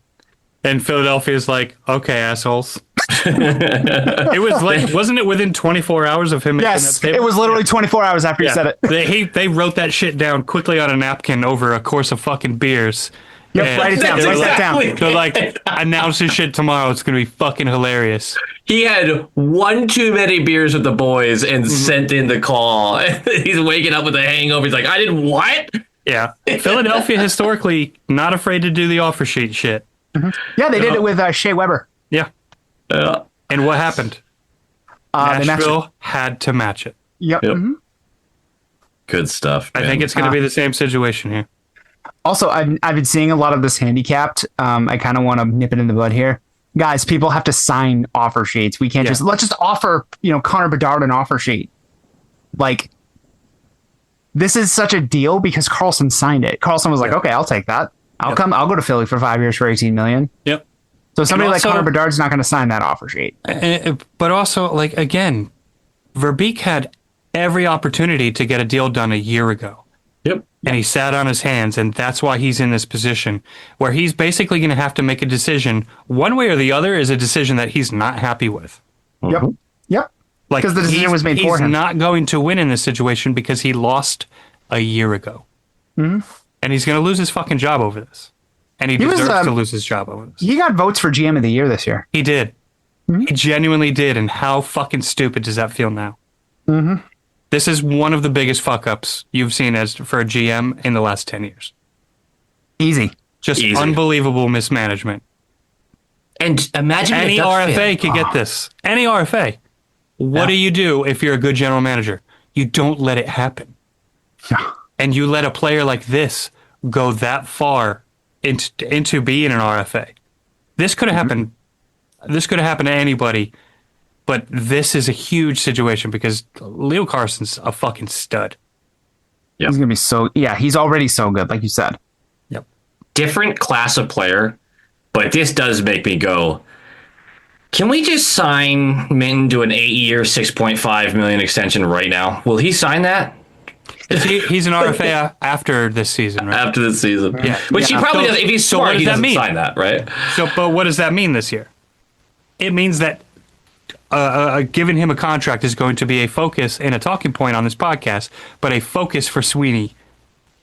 And Philadelphia's like, okay, assholes. It was like, wasn't it within 24 hours of him making that statement? It was literally 24 hours after he said it. They wrote that shit down quickly on a napkin over a course of fucking beers. Yep, write it down. Write that down. They're like, announce this shit tomorrow. It's going to be fucking hilarious. He had one too many beers with the boys and sent in the call. He's waking up with a hangover. He's like, I did what? Yeah. Philadelphia historically not afraid to do the offer sheet shit. Mm-hmm. Yeah, they did it with Shea Weber. Yeah. And what happened? Nashville had to match it. Yep. Mm-hmm. Good stuff. Man. I think it's going to be the same situation here. Also, I've been seeing a lot of this handicapped. I kind of want to nip it in the bud here. Guys, people have to sign offer sheets. We can't let's just offer, Connor Bedard an offer sheet. Like, this is such a deal because Carlson signed it. Carlson was like, okay, I'll take that. I'll go to Philly for 5 years for 18 million. Yep. So somebody like Connor Bedard's not going to sign that offer sheet. But also, like, again, Verbeek had every opportunity to get a deal done a year ago. Yep. And he sat on his hands, and that's why he's in this position where he's basically going to have to make a decision. One way or the other is a decision that he's not happy with. Yep. Yep. Like, because the decision was made for him. He's not going to win in this situation because he lost a year ago. Mm-hmm. And he's going to lose his fucking job over this. And he deserves to lose his job over this. He got votes for GM of the year this year. He did. Mm-hmm. He genuinely did. And how fucking stupid does that feel now? Mm-hmm. This is one of the biggest fuck-ups you've seen for a GM in the last 10 years. Easy. Just unbelievable mismanagement. And imagine any RFA could get this. Any RFA. What do you do if you're a good general manager? You don't let it happen. Yeah. And you let a player like this go that far into being an RFA. This could have happened. This could have happened to anybody, but this is a huge situation because Leo Carson's a fucking stud. Yep. He's going to be he's already so good, like you said. Yep. Different class of player, but this does make me go, can we just sign Minton to an 8-year, $6.5 million extension right now? Will he sign that? He's an RFA after this season, right? After this season. Yeah. Which he probably does. If he's So smart, what does he that doesn't mean? sign that, right? But what does that mean this year? It means that giving him a contract is going to be a focus and a talking point on this podcast, but a focus for Sweeney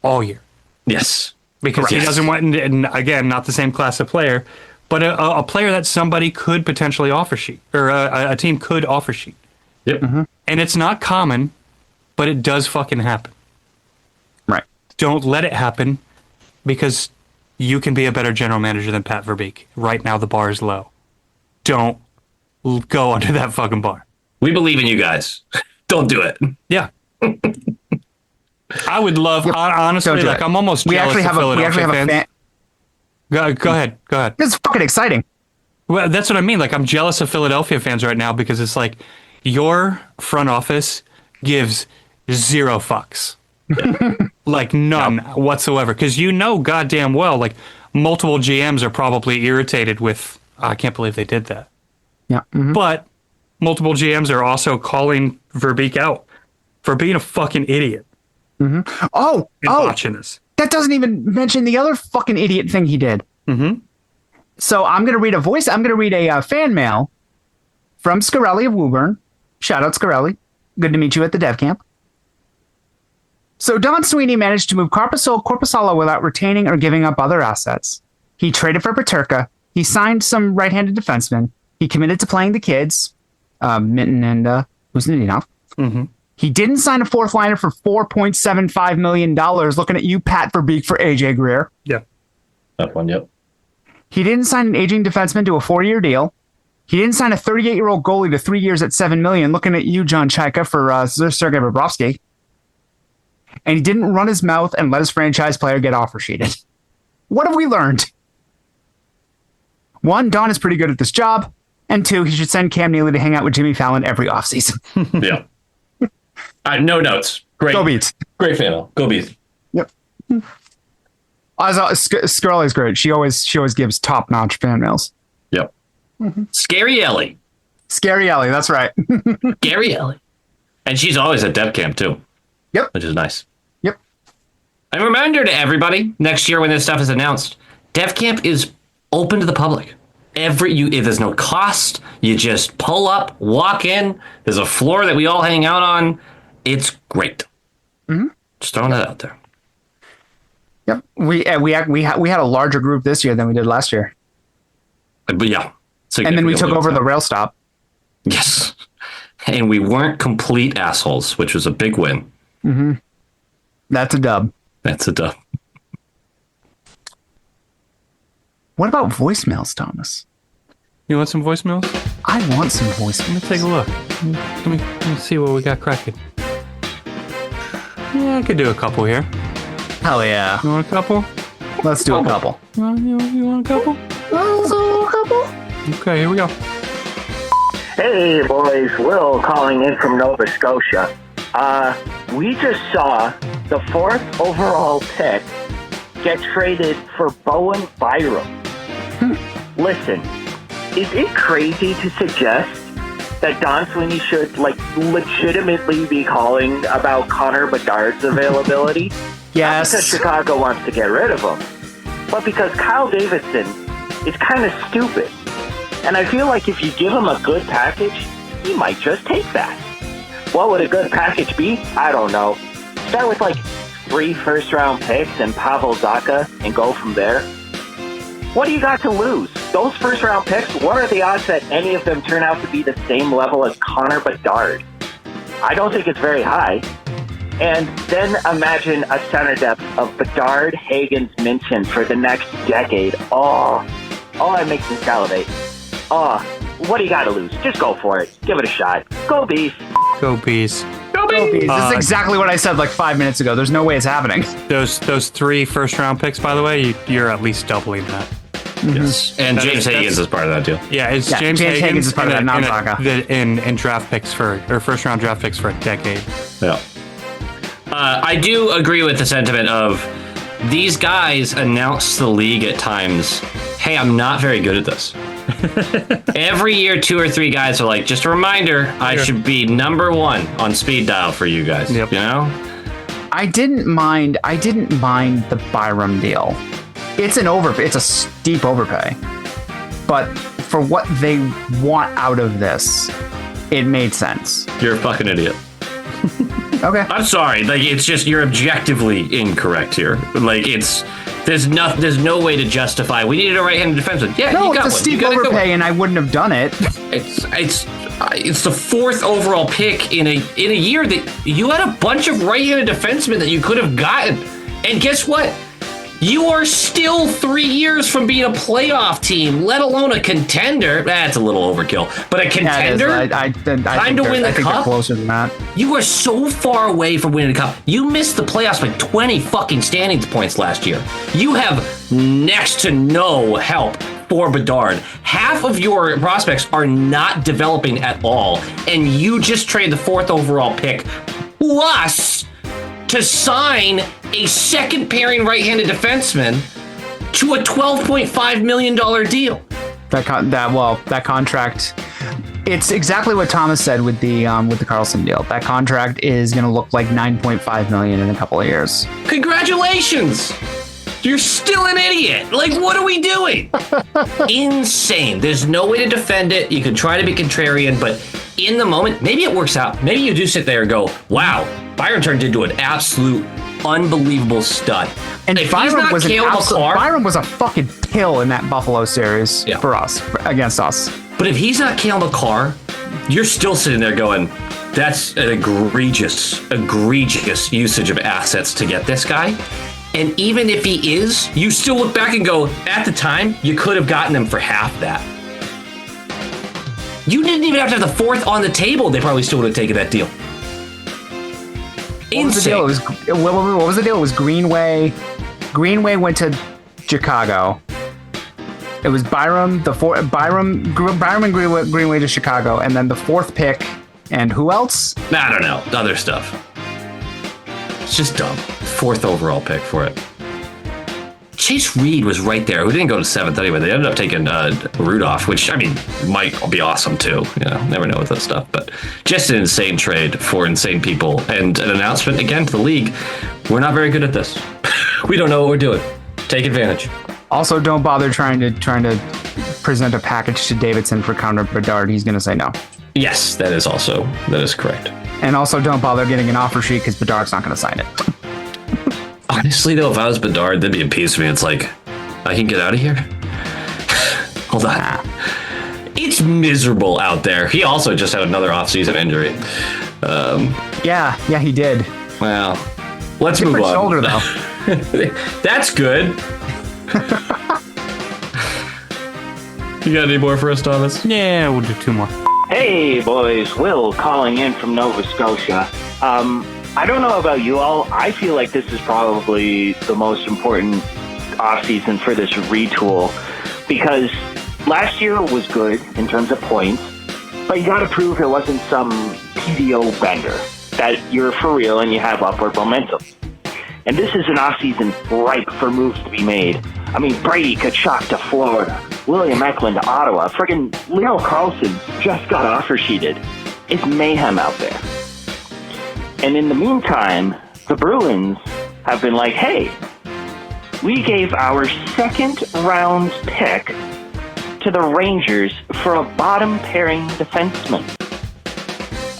all year. Yes. Because he doesn't want, and again, not the same class of player, but a player that somebody could potentially offer sheet, or a team could offer sheet. Yep. Mm-hmm. And it's not common, but it does fucking happen. Right. Don't let it happen, because you can be a better general manager than Pat Verbeek. Right now, the bar is low. Don't go under that fucking bar. We believe in you guys. Don't do it. Yeah. I would love, honestly, like, I'm almost jealous of Philadelphia fans. Go ahead. It's fucking exciting. Well, that's what I mean. Like, I'm jealous of Philadelphia fans right now because it's like your front office gives zero fucks. Like, none whatsoever. Because you know goddamn well, like, multiple GMs are probably irritated with, I can't believe they did that. Yeah. Mm-hmm. But multiple GMs are also calling Verbeek out for being a fucking idiot. Mm-hmm. Oh, Watching this. That doesn't even mention the other fucking idiot thing he did. Mm-hmm. So I'm going to read a fan mail from Scarelli of Woburn. Shout out Scarelli. Good to meet you at the dev camp. So Don Sweeney managed to move Corpusalo without retaining or giving up other assets. He traded for Paterka. He signed some right-handed defensemen. He committed to playing the kids, Minton and Kuznetsov. Mm-hmm. He didn't sign a fourth liner for $4.75 million. Looking at you, Pat Verbeek, for AJ Greer. Yeah. That one, yep. He didn't sign an aging defenseman to a 4-year deal. He didn't sign a 38-year-old goalie to 3 years at $7 million. Looking at you, John Chaika, for Sergei Bobrovsky. And he didn't run his mouth and let his franchise player get offer sheeted. What have we learned? 1, Don is pretty good at this job. And 2, he should send Cam Neely to hang out with Jimmy Fallon every offseason. Yeah. No notes. Great. Go Beats. Great fan. Go Beats. Yep. Scarlet's great. She always gives top-notch fan mails. Yep. Mm-hmm. Scary Ellie. Scary Ellie, that's right. Scary Ellie. And she's always at Dev Camp, too. Yep. Which is nice. Yep. And reminder to everybody, next year when this stuff is announced, Dev Camp is open to the public. If there's no cost, you just pull up, walk in. There's a floor that we all hang out on. It's great. Mm-hmm. Just throwing that out there. Yep. We had a larger group this year than we did last year. But yeah. And then we took over the rail stop. Yes. And we weren't complete assholes, which was a big win. Mm-hmm. That's a dub. That's a dub. What about voicemails, Thomas? You want some voicemails? I want some voicemails. Let me take a look. Let me see what we got cracking. Yeah, I could do a couple here. Hell yeah. You want a couple? Let's do a couple. You want a couple? Let's do a couple. Okay, here we go. Hey boys, Will calling in from Nova Scotia. We just saw the 4th overall pick get traded for Bowen Byram. Listen, is it crazy to suggest that Don Sweeney should legitimately be calling about Connor Bedard's availability? Yes. Not because Chicago wants to get rid of him, but because Kyle Davidson is kind of stupid. And I feel like if you give him a good package, he might just take that. What would a good package be? I don't know. Start with 3 first-round picks and Pavel Zacha and go from there. What do you got to lose? Those first-round picks, what are the odds that any of them turn out to be the same level as Connor Bedard? I don't think it's very high. And then imagine a center depth of Bedard, Hagens, Minchin for the next decade. Oh, that makes me salivate. Oh, what do you got to lose? Just go for it. Give it a shot. Go Bees. Go Bees. Go Bees! This is exactly what I said like 5 minutes ago. There's no way it's happening. Those 3 first-round picks, by the way, you're at least doubling that. Yes. And That James is- Higgins is part of that deal. Yeah, it's Yeah, James James Higgins is part of that in non-saga. in draft picks or first-round draft picks for a decade. Yeah. I do agree with the sentiment of these guys announce to the league at times, hey, I'm not very good at this. Every year, 2 or 3 guys are like, just a reminder, I should be number 1 on speed dial for you guys. Yep. You know? I didn't mind the Byram deal. It's a steep overpay. But for what they want out of this, it made sense. You're a fucking idiot. Okay. I'm sorry. Like, it's just, you're objectively incorrect here. Like, there's no way to justify, we needed a right-handed defenseman. Yeah, No, you got it's a one. steep You got a good one. overpay, and I wouldn't have done it. It's the 4th overall pick in a year that you had a bunch of right-handed defensemen that you could have gotten. And guess what? You are still 3 years from being a playoff team, let alone a contender. That's a little overkill. But a contender? Yeah, I Time to win the I think they're cup? closer than that. You are so far away from winning the cup. You missed the playoffs by 20 fucking standings points last year. You have next to no help for Bedard. Half of your prospects are not developing at all, and you just trade the 4th overall pick plus to sign a second pairing right-handed defenseman to a $12.5 million deal. That contract. It's exactly what Thomas said with the Carlson deal. That contract is going to look like $9.5 million in a couple of years. Congratulations! You're still an idiot. Like, what are we doing? Insane. There's no way to defend it. You can try to be contrarian, but in the moment, maybe it works out. Maybe you do sit there and go, wow, Byron turned into an absolute unbelievable stud. And if Byron was Byron was a fucking pill in that Buffalo series for us, against us. But if he's not Cale Makar, you're still sitting there going, that's an egregious usage of assets to get this guy. And even if he is, you still look back and go, at the time, you could have gotten him for half that. You didn't even have to have the 4th on the table. They probably still would have taken that deal. What was the deal? What was the deal? It was Greenway. Greenway went to Chicago. It was Byram and Greenway to Chicago, and then the 4th pick, and who else? I don't know. Other stuff. It's just dumb. 4th overall pick for it. Chase Reed was right there, who didn't go to 7th anyway. They ended up taking Rudolph, which, I mean, might be awesome too. You know, never know with that stuff. But just an insane trade for insane people. And an announcement, again, to the league. We're not very good at this. We don't know what we're doing. Take advantage. Also, don't bother trying to present a package to Davidson for Connor Bedard. He's going to say no. Yes, that is correct. And also, don't bother getting an offer sheet because Bedard's not going to sign it. Honestly, though, if I was Bedard, that'd be a piece of me. It's like, I can get out of here. Hold on. It's miserable out there. He also just had another off-season injury. Yeah, he did. Well, let's move Different on. shoulder, though. That's good. You got any more for us, Thomas? Yeah, we'll do 2 more. Hey, boys. Will calling in from Nova Scotia. I don't know about you all. I feel like this is probably the most important offseason for this retool because last year was good in terms of points, but you got to prove it wasn't some PDO bender, that you're for real and you have upward momentum. And this is an offseason ripe for moves to be made. I mean, Brady Tkachuk to Florida, William Eklund to Ottawa, friggin' Leo Carlson just got offer sheeted. It's mayhem out there. And in the meantime, the Bruins have been like, hey, we gave our 2nd round pick to the Rangers for a bottom pairing defenseman.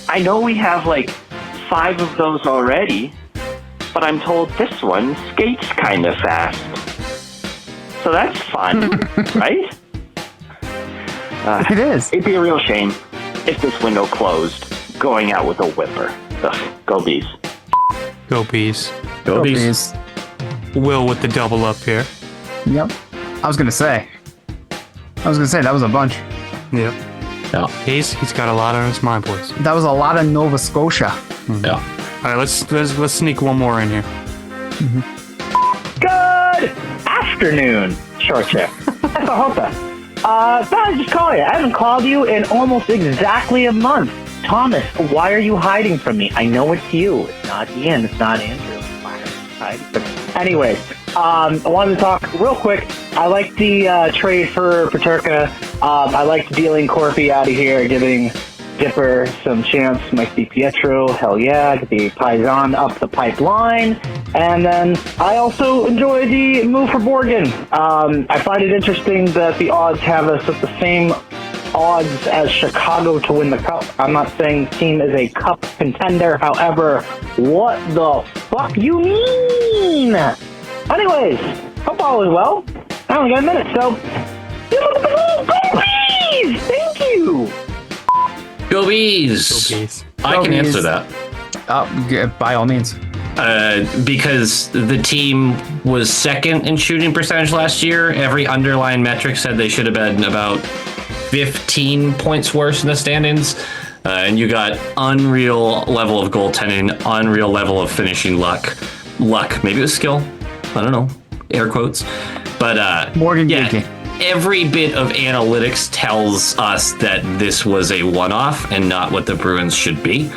I know we have like 5 of those already, but I'm told this one skates kind of fast. So that's fun, right? It is. It'd be a real shame if this window closed, going out with a whimper. Ugh, go Bees. Go Bees. Go Bees. Will with the double up here. Yep. I was gonna say that was a bunch. Yep. Yeah. He's got a lot on his mind, boys. That was a lot of Nova Scotia. Yeah. All right, let's sneak one more in here. Good afternoon, short chick. That's a hopa. Thought I'd just call you. I haven't called you in almost exactly a month. Thomas, why are you hiding from me? I know it's you. It's not Ian. It's not Andrew. Why are you hiding? But anyways, I wanted to talk real quick. I like the trade for Paterka. I liked dealing Corpy out of here, giving Dipper some chance. Mike DiPietro, hell yeah, get the Paisan up the pipeline. And then I also enjoy the move for Borgen. I find it interesting that the odds have us at the same odds as Chicago to win the cup. I'm not saying the team is a cup contender. However, what the fuck you mean? Anyways, hope all is well. I only got a minute, so go please! Thank you! Go Bees! Go Bees. I Go can Bees. answer that. By all means. Because the team was second in shooting percentage last year. Every underlying metric said they should have been about 15 points worse in the standings. And you got unreal level of goaltending, unreal level of finishing luck. Maybe it was skill. I don't know. Air quotes. But Morgan yeah, Geeky. every bit of analytics tells us that this was a one-off and not what the Bruins should be,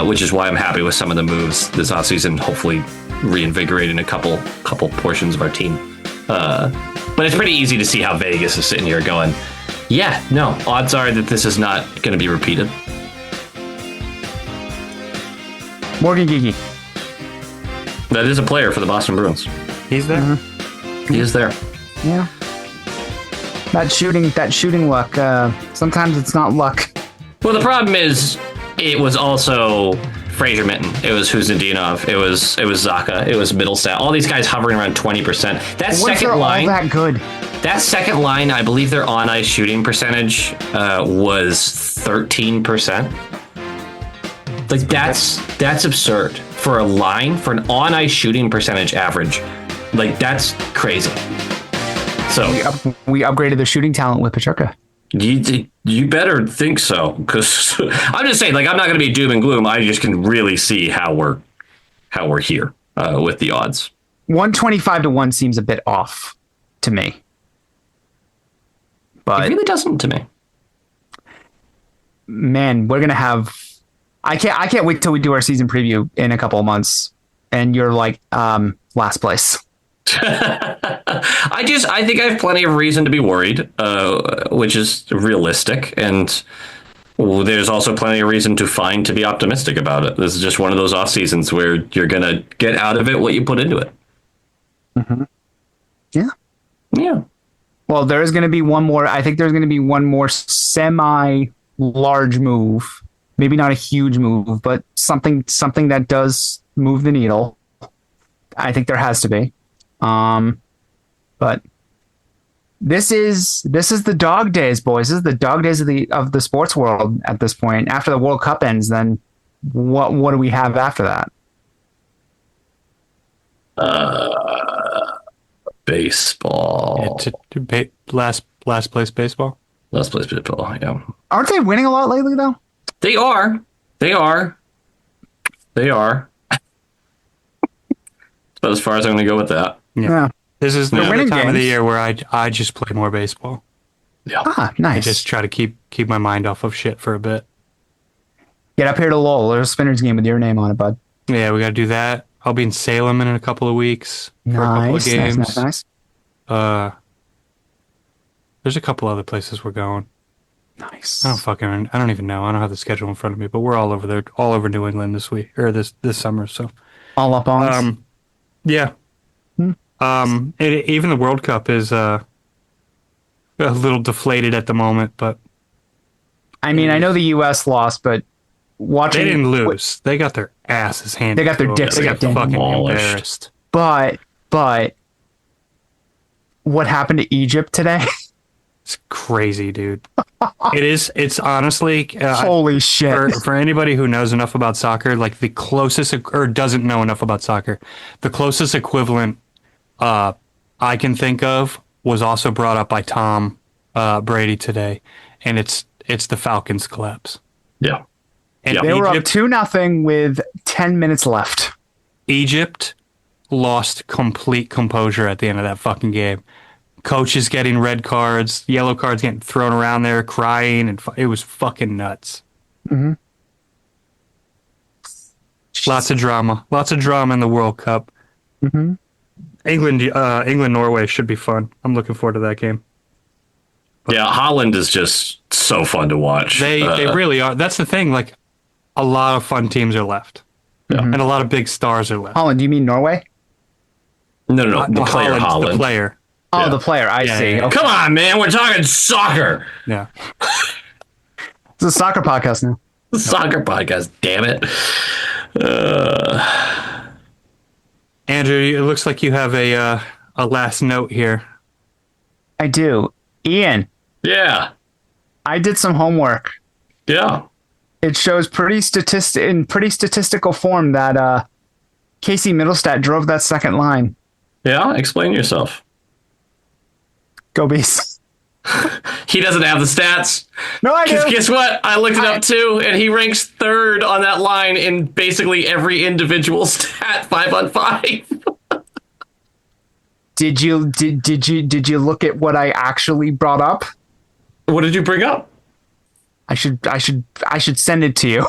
which is why I'm happy with some of the moves this offseason, hopefully reinvigorating a couple portions of our team. But it's pretty easy to see how Vegas is sitting here going, yeah, no, odds are that this is not going to be repeated. Morgan Geeky. That is a player for the Boston Bruins. He's there. He is there. Yeah. That shooting luck. Sometimes it's not luck. Well, the problem is it was also Fraser Minton. It was Huzdinov. It was Zaka. It was Middlestat. All these guys hovering around 20%. That What if second they're line. all that good? That second line, I believe their on-ice shooting percentage was 13%. Like that's absurd for a line, for an on-ice shooting percentage average. Like that's crazy. So We upgraded the shooting talent with Paterka. you better think so, because I'm just saying, like, I'm not going to be doom and gloom. I just can really see how we're here with the odds. 125-1 seems a bit off to me. But It really doesn't to me. man, we're gonna have. I can't wait till we do our season preview in a couple of months, and you're like last place. I think I have plenty of reason to be worried, which is realistic, and there's also plenty of reason to be optimistic about it. This is just one of those off seasons where you're gonna get out of it what you put into it. Mm-hmm. Yeah. Yeah. Well, there is going to be one more. I think there's going to be one more semi-large move. Maybe not a huge move, but something that does move the needle. I think there has to be. But this is the dog days, boys. This is the dog days of the sports world at this point. After the World Cup ends, then what do we have after that? Baseball. Last place baseball. Last place baseball. Yeah. Aren't they winning a lot lately, though? They are. It's about as far as I'm going to go with that. Yeah. This is the winning time of the games. year where I just play more baseball. Yeah. Ah, I nice. just try to keep my mind off of shit for a bit. Get up here to Lowell. There's a Spinners game with your name on it, bud. Yeah, we got to do that. I'll be in Salem in a couple of weeks for a couple of games. Nice. There's a couple other places we're going. Nice. I don't even know. I don't have the schedule in front of me, but we're all over there, all over New England this week or this summer. So, All up on us. yeah. Even the World Cup is a little deflated at the moment, but I mean, I know the U.S. lost, but watching they didn't lose. They got their asses handed. They got their to them. dicks They got kicked in. fucking Demolished. embarrassed. But what happened to Egypt today? It's crazy, dude. It's honestly Holy shit. for anybody who knows enough about soccer, like the closest or doesn't know enough about soccer, the closest equivalent I can think of was also brought up by Tom Brady today, and it's it's the Falcons' collapse. Yeah. And They were up Egypt, 2-0 with 10 minutes left. Egypt lost complete composure at the end of that fucking game. Coaches getting red cards, yellow cards getting thrown around there, crying, and it was fucking nuts. Lots of drama in the World Cup. England, Norway should be fun. I'm looking forward to that game. Yeah, Holland is just so fun to watch. They really are. That's the thing. Like, a lot of fun teams are left, and a lot of big stars are left. Holland, do you mean Norway? No, the player Holland. The player. Oh, Yeah. the player. I see. yeah. Okay. Come on, man. We're talking soccer. Yeah. It's a soccer podcast now. Soccer podcast. Damn it. Andrew, it looks like you have a last note here. I do. Ian, Yeah. I did some homework. Yeah. It shows in pretty statistical form that Casey Middlestat drove that second line. Yeah. Explain yourself. Go Bees. He doesn't have the stats. No, I Because do. guess what? I looked it up too, and he ranks third on that line in basically every individual stat 5-on-5. Did you look at what I actually brought up? What did you bring up? I should send it to you.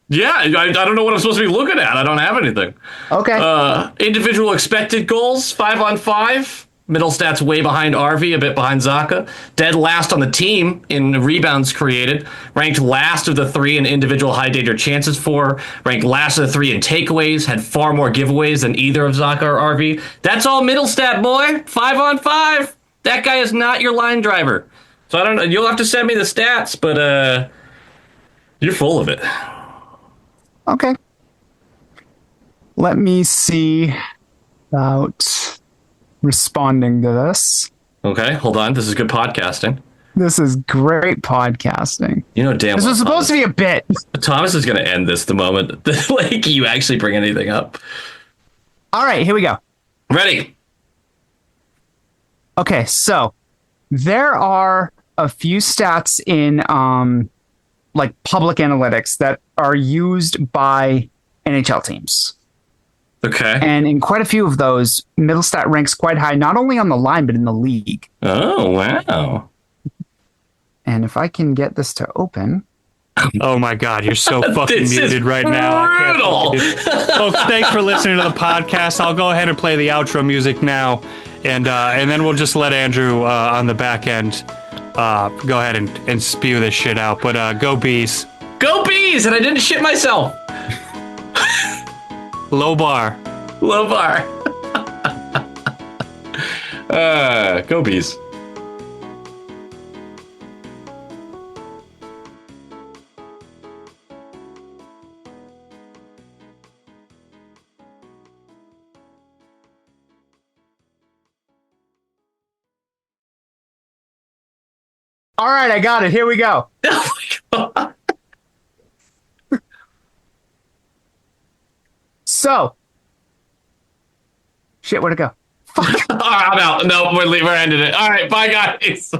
Yeah, I don't know what I'm supposed to be looking at. I don't have anything. Okay. Individual expected goals, 5-on-5. Middle stats way behind RV, a bit behind Zaka. Dead last on the team in rebounds created. Ranked last of the three in individual high danger chances for. Ranked last of the three in takeaways. Had far more giveaways than either of Zaka or RV. That's all middle stat, boy. 5-on-5. That guy is not your line driver. So I don't know. You'll have to send me the stats, but you're full of it. Okay. Let me see about responding to this. Okay, hold on. This is good podcasting. This is great podcasting. You know damn This well was supposed to be a bit. Thomas is going to end this the moment like you actually bring anything up. All right, here we go. Ready? Okay, so there are a few stats in like public analytics that are used by NHL teams. Okay. And in quite a few of those, Middlestat ranks quite high, not only on the line, but in the league. Oh, wow. And if I can get this to open. Oh my God, you're so fucking This is muted right now. I can't brutal. fucking do it. Folks, thanks for listening to the podcast. I'll go ahead and play the outro music now, and then we'll just let Andrew on the back end go ahead and spew this shit out. But go Bees. Go Bees! And I didn't shit myself. Low bar. Low bar. Go Bees. All right, I got it. Here we go. Oh my God. So, shit, where'd it go? I'm out. No, we're ending it. All right, bye guys.